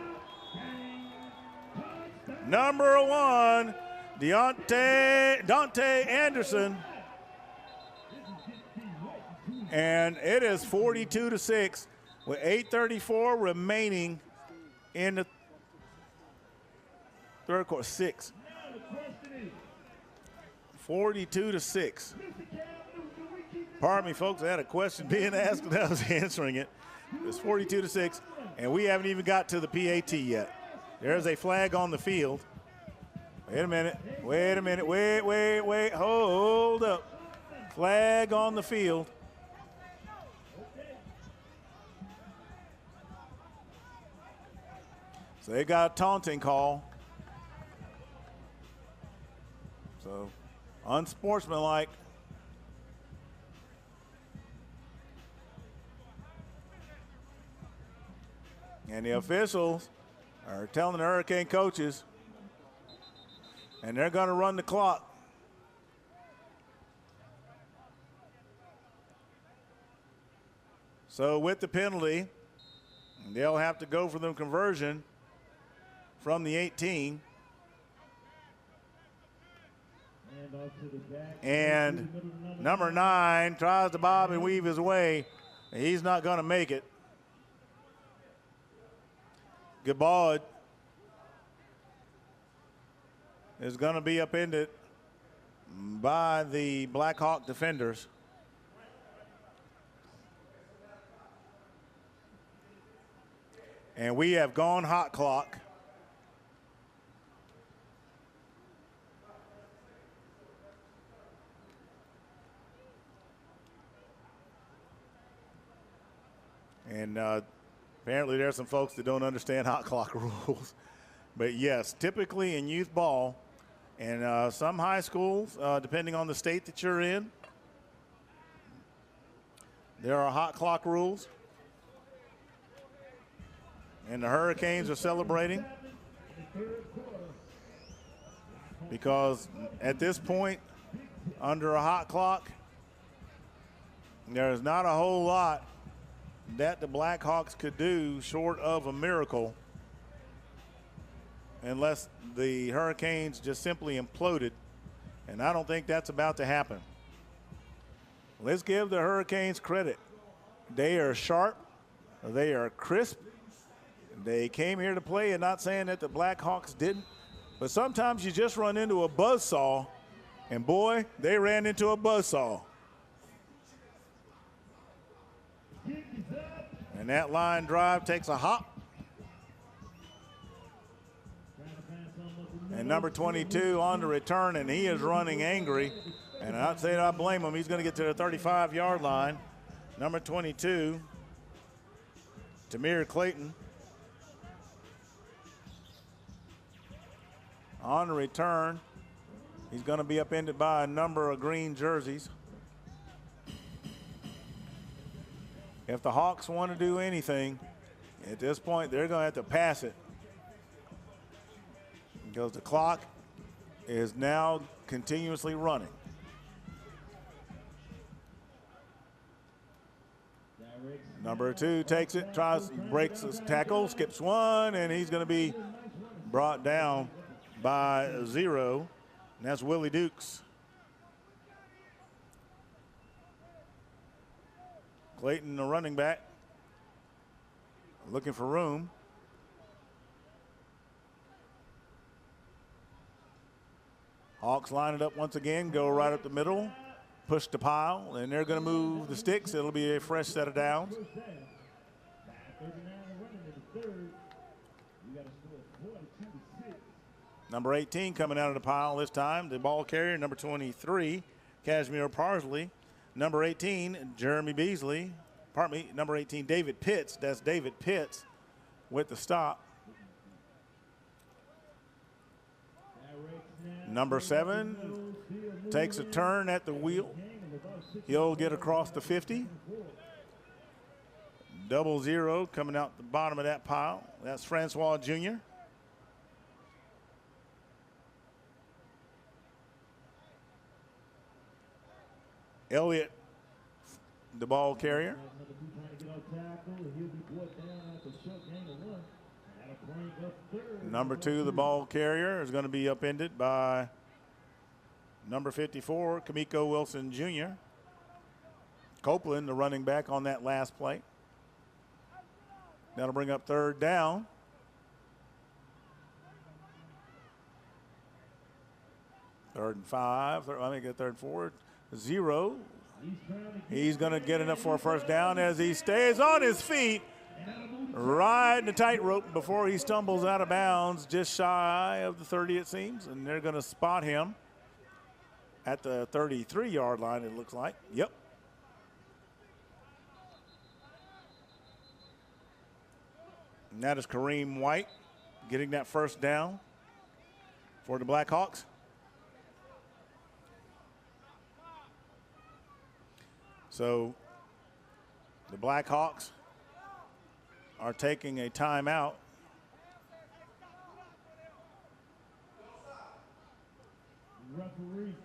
Number 1, Dante Anderson. And it is 42-6 with 8:34 remaining in the third quarter. 6. 42-6. Pardon me, folks. I had a question being asked and I was answering it. It's 42-6, and we haven't even got to the PAT yet. There's a flag on the field. Wait a minute. Wait a minute. Wait. Hold up. Flag on the field. So they got a taunting call. So unsportsmanlike. And the officials are telling the Hurricane coaches, and they're going to run the clock. So with the penalty, they'll have to go for the conversion from the 18. And number 9 tries to bob and weave his way. He's not going to make it. Gabod is going to be upended by the Blackhawk defenders. And we have gone hot clock. And apparently there's some folks that don't understand hot clock rules. But yes, typically in youth ball, And some high schools, depending on the state that you're in, there are hot clock rules. And the Hurricanes are celebrating because at this point, under a hot clock, there's not a whole lot that the Blackhawks could do short of a miracle unless the Hurricanes just simply imploded. And I don't think that's about to happen. Let's give the Hurricanes credit. They are sharp. They are crisp. They came here to play, and not saying that the Blackhawks didn't, but sometimes you just run into a buzzsaw, and boy, they ran into a buzzsaw. And that line drive takes a hop. And number 22 on the return, and he is running angry. And I'd say I blame him. He's going to get to the 35-yard line. Number 22, Tamir Clayton. On the return, he's going to be upended by a number of green jerseys. If the Hawks want to do anything, at this point, they're going to have to pass it. Because the clock is now continuously running. Number 2 takes it, tries, breaks his tackle, skips one, and he's going to be brought down by 0, and that's Willie Dukes. Clayton, the running back, looking for room. Hawks line it up once again, go right up the middle, push the pile, and they're going to move the sticks. It'll be a fresh set of downs. Number 18 coming out of the pile this time, the ball carrier, number 23, Kashmir Parsley. Number 18, Jeremy Beasley. Pardon me, number 18, David Pitts. That's David Pitts with the stop. Number 7 takes a turn at the wheel. He'll get across the 50. 00 coming out the bottom of that pile. That's Francois Jr. Elliott, the ball carrier. Number 2, the ball carrier, is going to be upended by number 54, Kamiko Wilson Jr. Copeland, the running back on that last play. That'll bring up 3rd down. Third and 5, let me get 3rd and 4. 0. He's going to get enough for a first down as he stays on his feet, riding the tightrope before he stumbles out of bounds, just shy of the 30 it seems, and they're going to spot him at the 33-yard line, it looks like. Yep. And that is Kareem White getting that first down for the Blackhawks. So the Blackhawks are taking a timeout. Referee.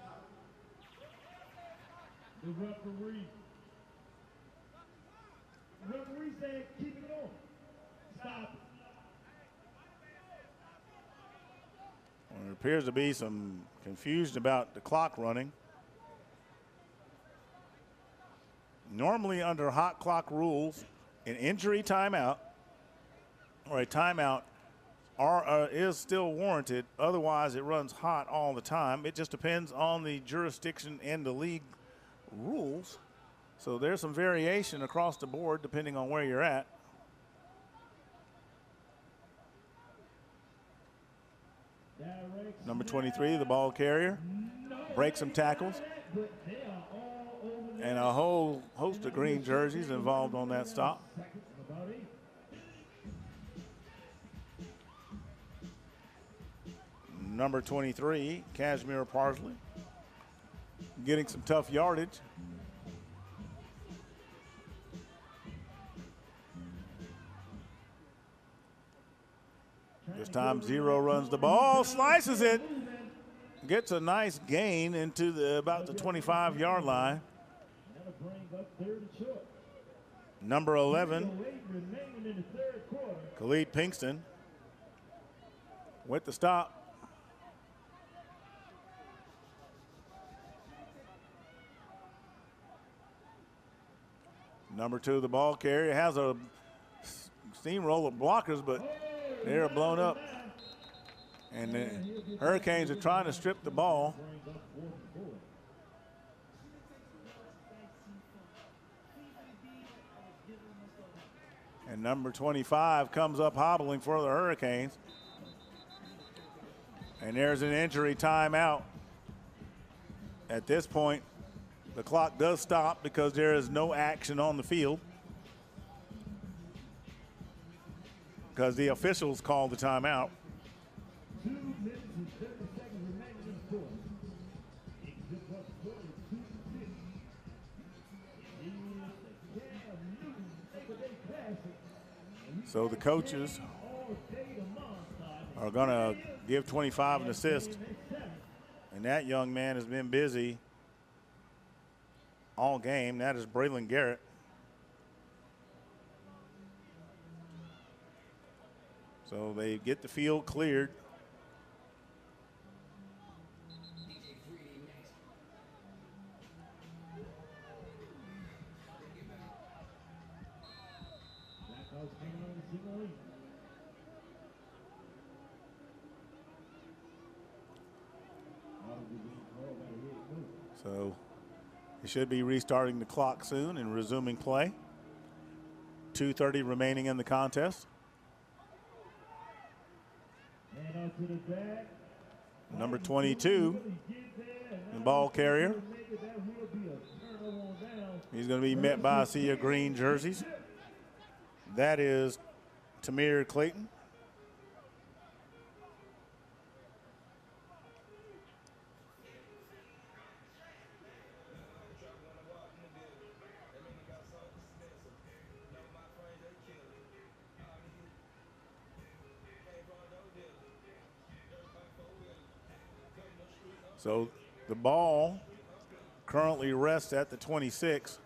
The referee. Referee said keep it on. Stop. Well, there appears to be some confusion about the clock running. Normally under hot clock rules, an injury timeout or a timeout is still warranted. Otherwise, it runs hot all the time. It just depends on the jurisdiction and the league rules. So there's some variation across the board depending on where you're at. Number 23, the ball carrier, breaks some tackles. And a whole host of green jerseys involved on that stop. Number 23, Kashmir Parsley, getting some tough yardage. This time Zero runs the ball, slices it, gets a nice gain into about the 25-yard line. Number 11, Khalid Pinkston with the stop. Number 2, the ball carrier, has a steamroller blockers, but they're blown up. And the Hurricanes are trying to strip the ball. And number 25 comes up hobbling for the Hurricanes. And there's an injury timeout. At this point, the clock does stop because there is no action on the field, because the officials called the timeout. 2 minutes and 30 seconds remaining in the fourth. Zip up 42-6. So the coaches are going to give 25 an assist. And that young man has been busy all game. That is Braylon Garrett. So they get the field cleared. So he should be restarting the clock soon and resuming play. 2:30 remaining in the contest. Number 22, the ball carrier. He's going to be met by a sea of green jerseys. That is Tamir Clayton. So the ball currently rests at the 26.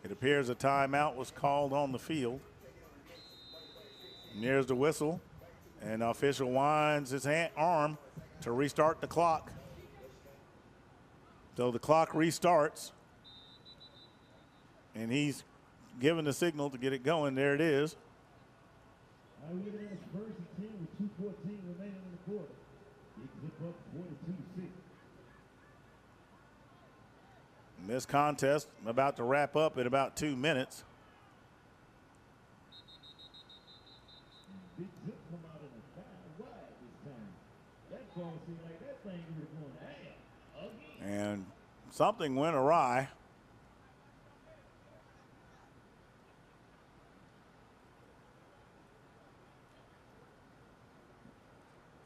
It appears a timeout was called on the field. And there's the whistle, and the official winds his arm to restart the clock. So the clock restarts, and he's given the signal to get it going. There it is. Now we're looking at his first and 10 with 2:14 remaining in the quarter. Zip up 42-6. This contest about to wrap up in about 2 minutes. Big Zip come out in a 5 wide this time. That ball seemed like that thing was going to again. And something went awry.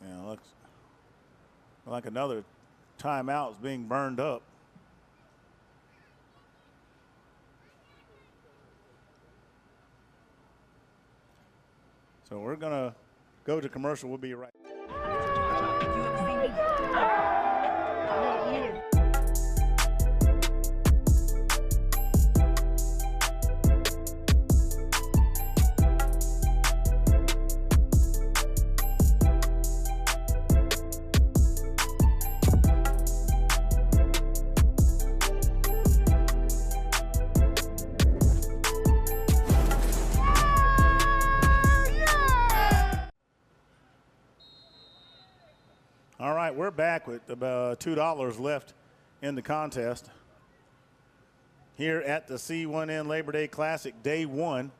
Yeah, looks like another timeout is being burned up. So we're going to go to commercial. We'll be right back. All right, we're back with about $2 left in the contest here at the C1N Labor Day Classic, Day 1.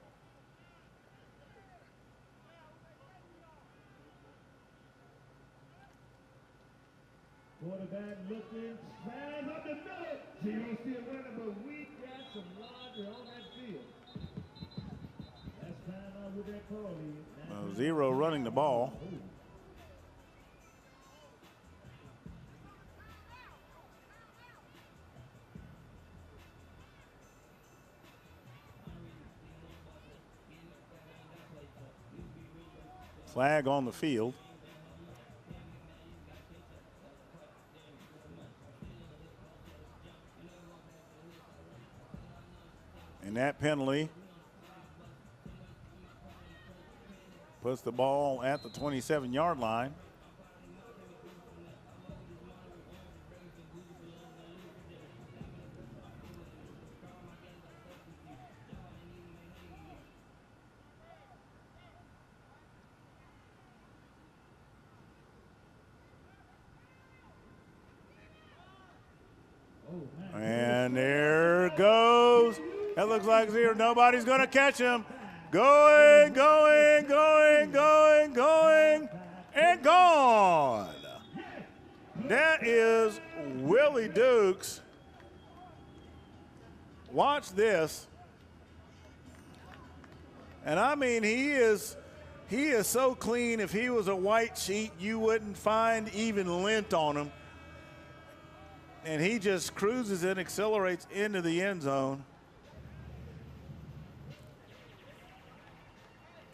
Quarterback looking, smash up the middle. Zero still winning, but we got some laundry on that field. That's time out Zero running the ball. Flag on the field. And that penalty puts the ball at the 27-yard line. And there goes. That looks like zero. Nobody's going to catch him. Going, going, going, going, going, and gone. That is Willie Dukes. Watch this. And I mean, he is so clean. If he was a white sheet, you wouldn't find even lint on him. And he just cruises and accelerates into the end zone.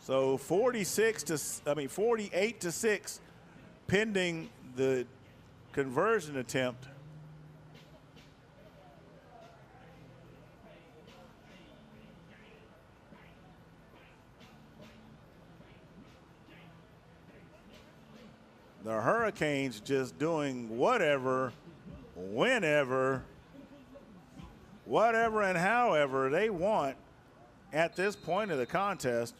So 48 to 6, pending the conversion attempt. The Hurricanes just doing whatever, whenever, whatever and however they want at this point of the contest.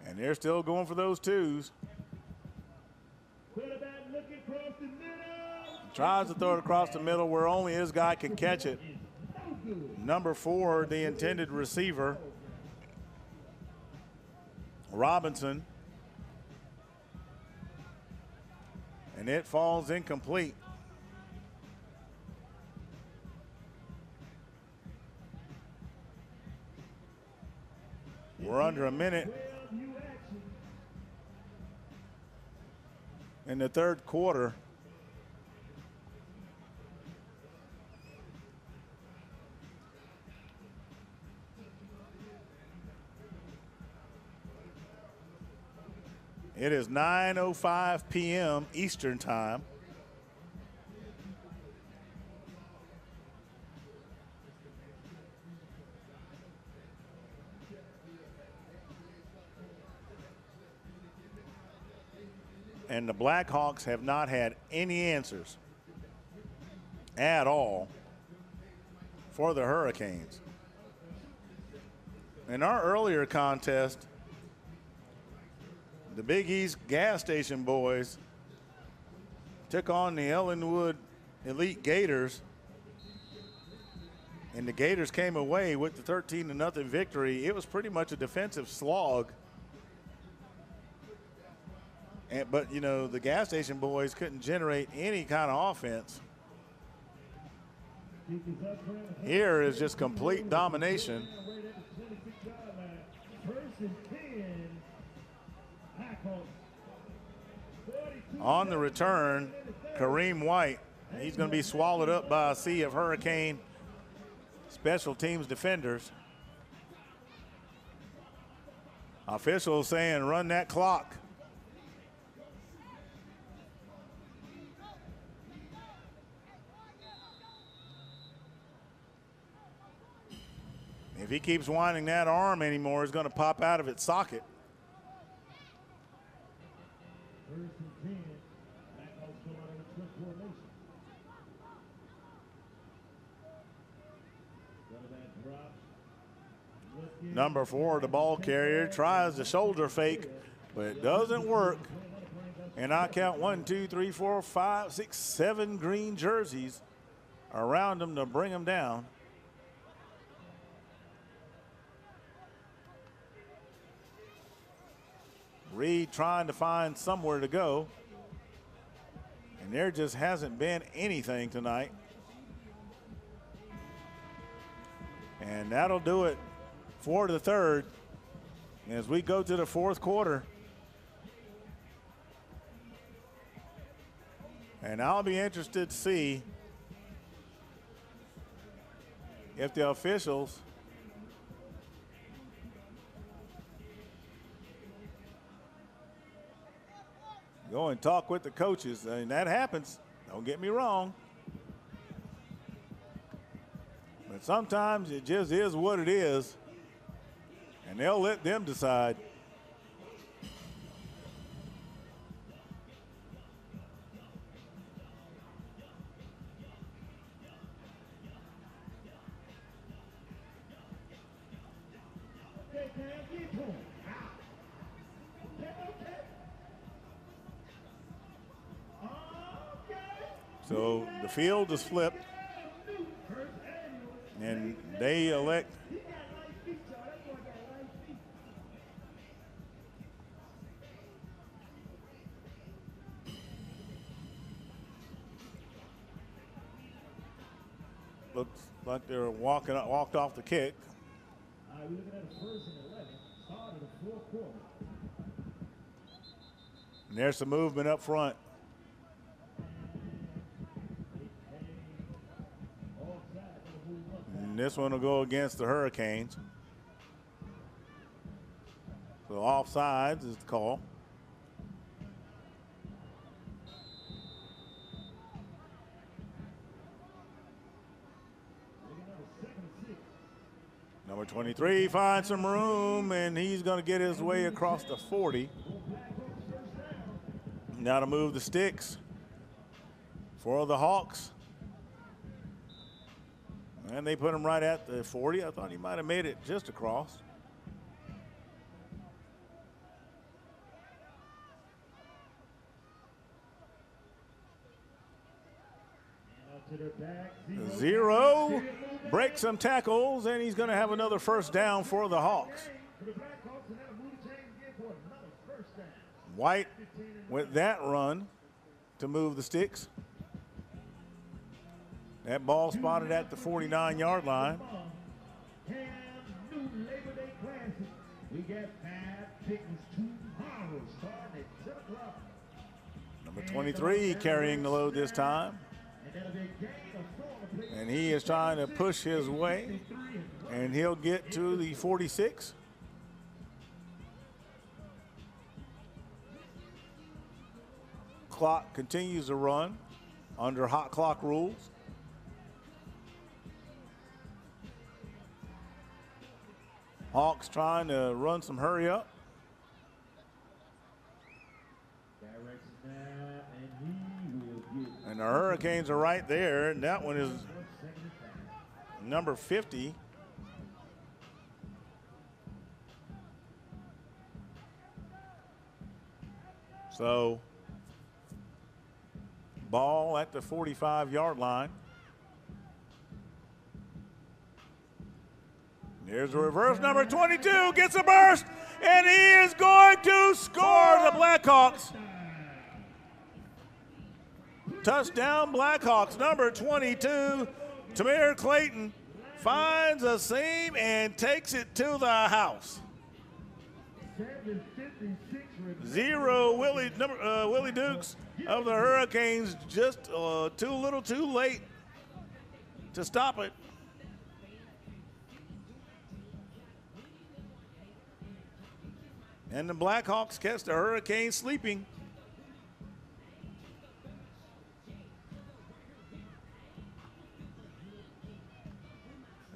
And they're still going for those twos. Tries to throw it across the middle where only his guy can catch it. Number 4, the intended receiver, Robinson. And it falls incomplete. We're under a minute in the third quarter. It is 9:05 p.m. Eastern Time. And the Blackhawks have not had any answers at all for the Hurricanes. In our earlier contest, the Big East gas station boys took on the Ellenwood Elite Gators, and the Gators came away with the 13-0 victory. It was pretty much a defensive slog. But, you know, the gas station boys couldn't generate any kind of offense. Here is just complete domination. On the return, Kareem White, he's going to be swallowed up by a sea of Hurricane special teams defenders. Officials saying run that clock. If he keeps winding that arm anymore, it's going to pop out of its socket. Number 4, the ball carrier, tries the shoulder fake, but it doesn't work. And I count 1, 2, 3, 4, 5, 6, 7 green jerseys around him to bring him down. Reed trying to find somewhere to go. And there just hasn't been anything tonight. And that'll do it for the third as we go to the fourth quarter. And I'll be interested to see if the officials go and talk with the coaches. I mean, that happens. Don't get me wrong. But sometimes it just is what it is, and they'll let them decide. So the field is flipped, and they elect looks like they're walked off the kick. We're looking at a first and 11, start of the fourth quarter. And there's some movement up front. And this one will go against the Hurricanes. So offsides is the call. Number 23 finds some room, and he's going to get his way across the 40. Now to move the sticks for the Hawks. And they put him right at the 40. I thought he might have made it just across. Zero breaks some tackles, and he's going to have another first down for the Hawks. White with that run to move the sticks. That ball spotted at the 49-yard line. Number 23 carrying the load this time. And he is trying to push his way, and he'll get to the 46. Clock continues to run under hot clock rules. Hawks trying to run some hurry up. And the Hurricanes are right there, and that one is number 50. So, ball at the 45-yard line. There's a reverse. Number 22 gets a burst, and he is going to score. The Blackhawks. Touchdown Blackhawks. Number 22, Tamir Clayton, finds a seam and takes it to the house. Zero Willie Dukes of the Hurricanes, just too little too late to stop it. And the Blackhawks catch the Hurricanes sleeping.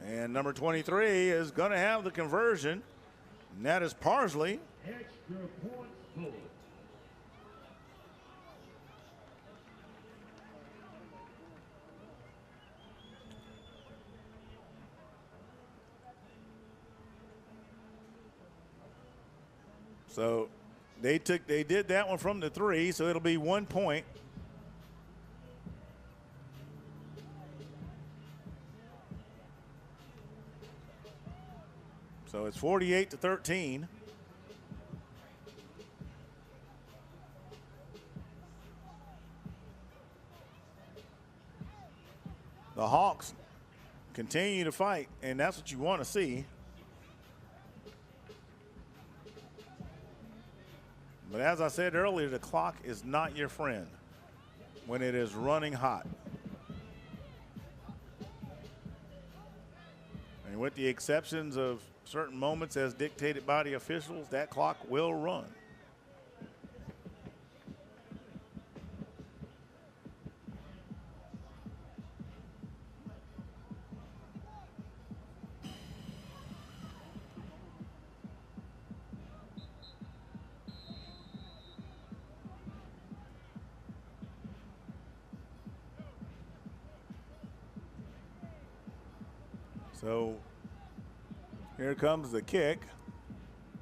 And number 23 is going to have the conversion, and that is Parsley. Extra points scored. So they did that one from the 3, so it'll be 1 point. So it's 48-13. The Hawks continue to fight, and that's what you want to see. But as I said earlier, the clock is not your friend when it is running hot. And with the exceptions of certain moments as dictated by the officials, that clock will run. So here comes the kick.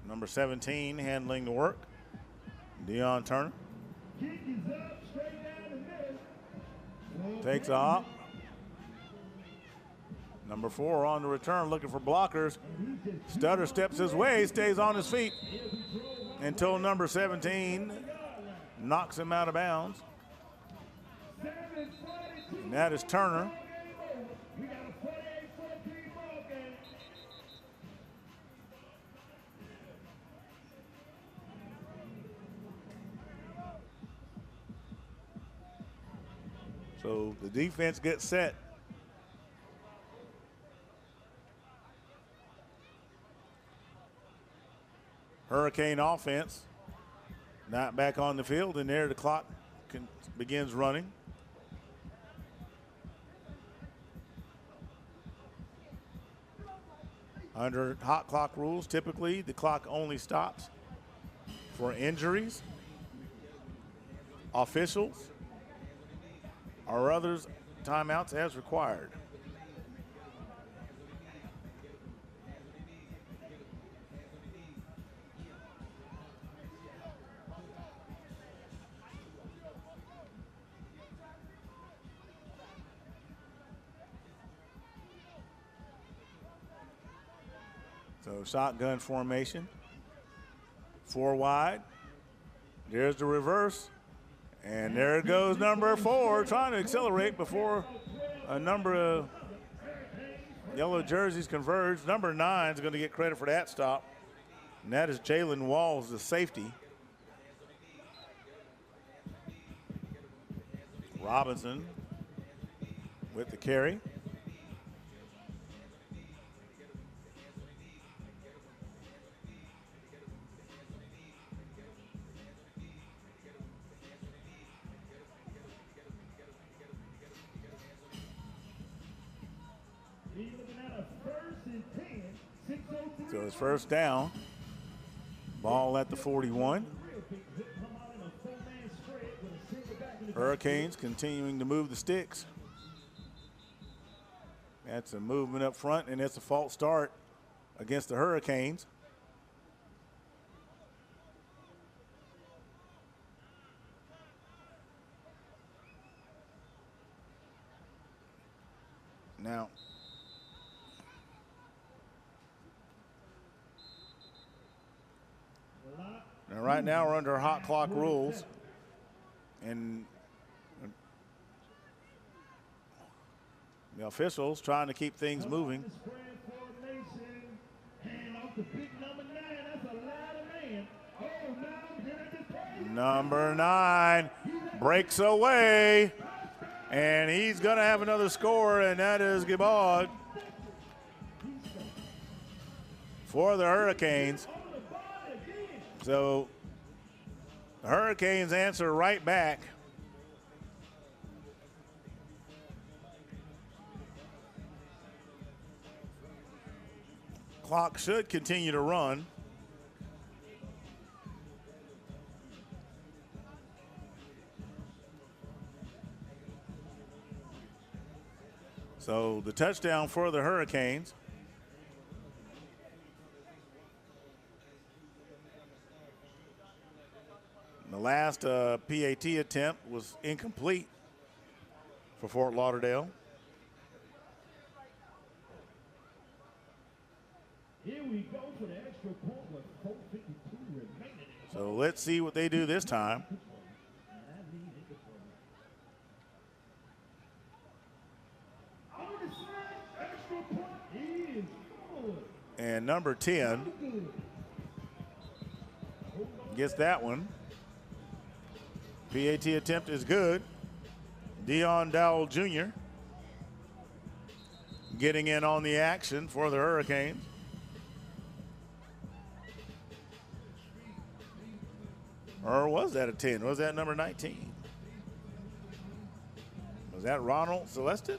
Number 17 handling the work. Dion Turner. Takes a hop. Number 4 on the return looking for blockers. Stutter steps his way, stays on his feet until number 17 knocks him out of bounds. And that is Turner. So the defense gets set. Hurricane offense not back on the field, and there the clock begins running. Under hot clock rules, typically the clock only stops for injuries, officials, or others timeouts as required. So shotgun formation, 4 wide. There's the reverse. And there goes number 4 trying to accelerate before a number of yellow jerseys converge. Number 9 is going to get credit for that stop. And that is Jalen Walls, the safety. Robinson with the carry. So it's first down. Ball at the 41. Hurricanes continuing to move the sticks. That's a movement up front, and it's a false start against the Hurricanes. Now, right now we're under hot clock rules, and the officials trying to keep things moving. Number 9 breaks away, and he's going to have another score, and that is Gibaud for the Hurricanes. So the Hurricanes answer right back. Clock should continue to run. So the touchdown for the Hurricanes. The last PAT attempt was incomplete for Fort Lauderdale. Here we go for the extra point with 4:52 remaining. So let's see what they do this time. And number 10 gets that one. PAT attempt is good. Dion Dowell Jr. getting in on the action for the Hurricanes. Or was that a 10? Was that number 19? Was that Ronald Celestin?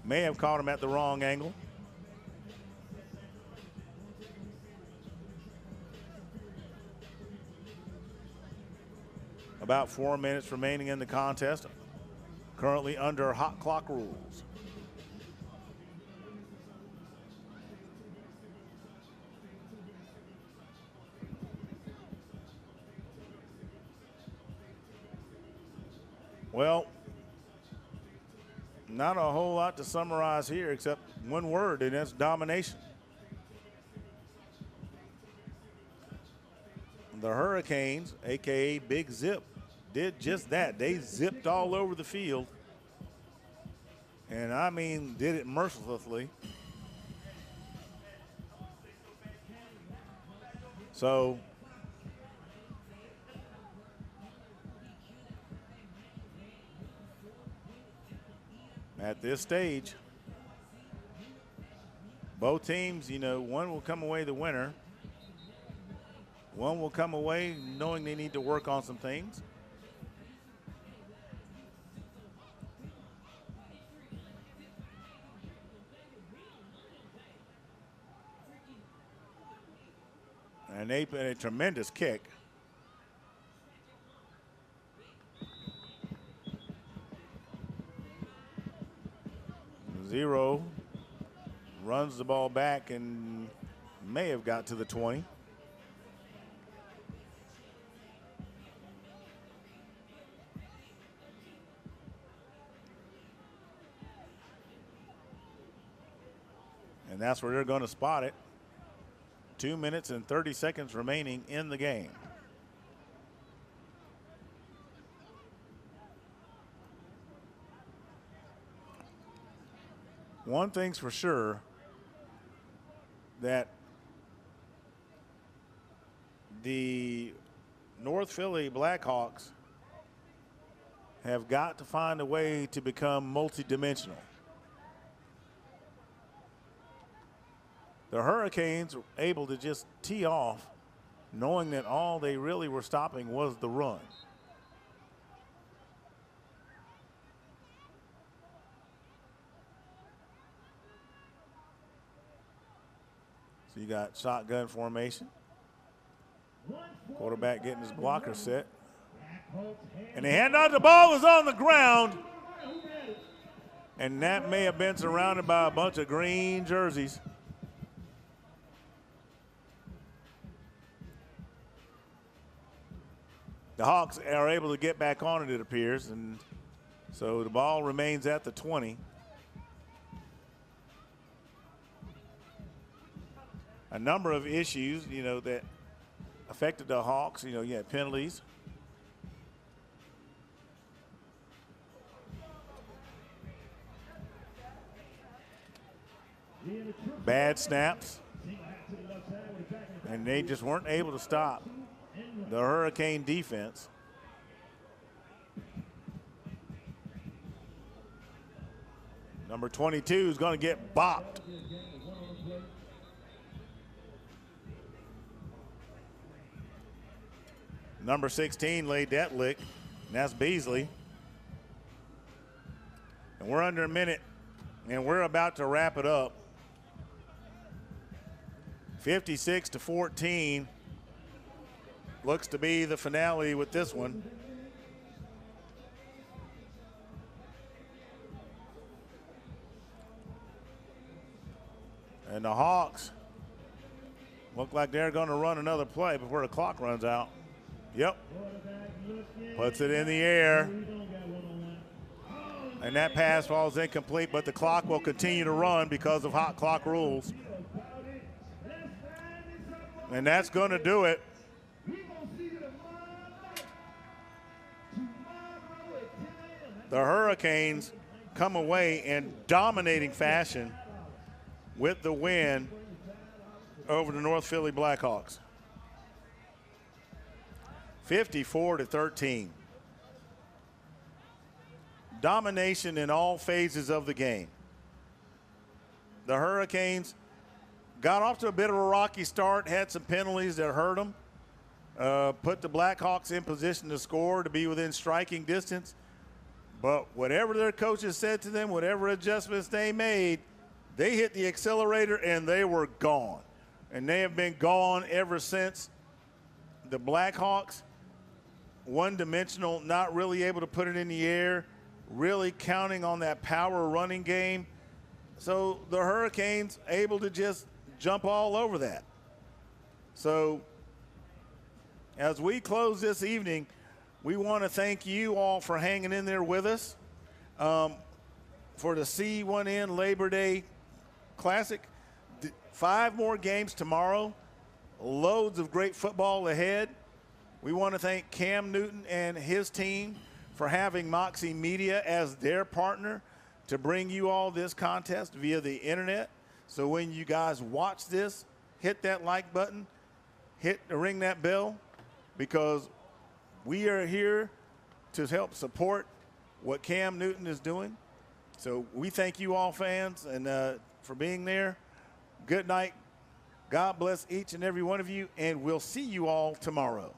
May have caught him at the wrong angle. About 4 minutes remaining in the contest. Currently under hot clock rules. Well, not a whole lot to summarize here except one word, and that's domination. The Hurricanes, aka Big Zip, did just that. They zipped all over the field, and I mean did it mercilessly. So at this stage, both teams, you know, one will come away the winner. One will come away knowing they need to work on some things. And they put a tremendous kick. Zero runs the ball back and may have got to the 20. And that's where they're going to spot it. 2 minutes and 30 seconds remaining in the game. One thing's for sure, that the North Philly Blackhawks have got to find a way to become multidimensional. The Hurricanes were able to just tee off, knowing that all they really were stopping was the run. So you got shotgun formation. Quarterback getting his blocker set. And the handout, the ball is on the ground. And that may have been surrounded by a bunch of green jerseys. The Hawks are able to get back on it, it appears, and so the ball remains at the 20. A number of issues, you know, that affected the Hawks. You know, you had penalties. Bad snaps. And they just weren't able to stop the Hurricane defense. Number 22 is going to get bopped. Number 16 laid that lick, and that's Beasley. And we're under a minute, and we're about to wrap it up. 56-14 looks to be the finale with this one. And the Hawks look like they're going to run another play before the clock runs out. Yep. Puts it in the air. And that pass falls incomplete, but the clock will continue to run because of hot clock rules. And that's going to do it. The Hurricanes come away in dominating fashion with the win over the North Philly Blackhawks. 54-13. Domination in all phases of the game. The Hurricanes got off to a bit of a rocky start, had some penalties that hurt them, put the Blackhawks in position to score, to be within striking distance. But whatever their coaches said to them, whatever adjustments they made, they hit the accelerator and they were gone. And they have been gone ever since. The Blackhawks, one-dimensional, not really able to put it in the air, really counting on that power running game. So the Hurricanes able to just jump all over that. So as we close this evening, we want to thank you all for hanging in there with us for the C1N Labor Day Classic. 5 more games tomorrow, loads of great football ahead. We want to thank Cam Newton and his team for having Moxie Media as their partner to bring you all this contest via the internet. So when you guys watch this, hit that like button, ring that bell, because we are here to help support what Cam Newton is doing. So we thank you all, fans, and for being there. Good night. God bless each and every one of you, and we'll see you all tomorrow.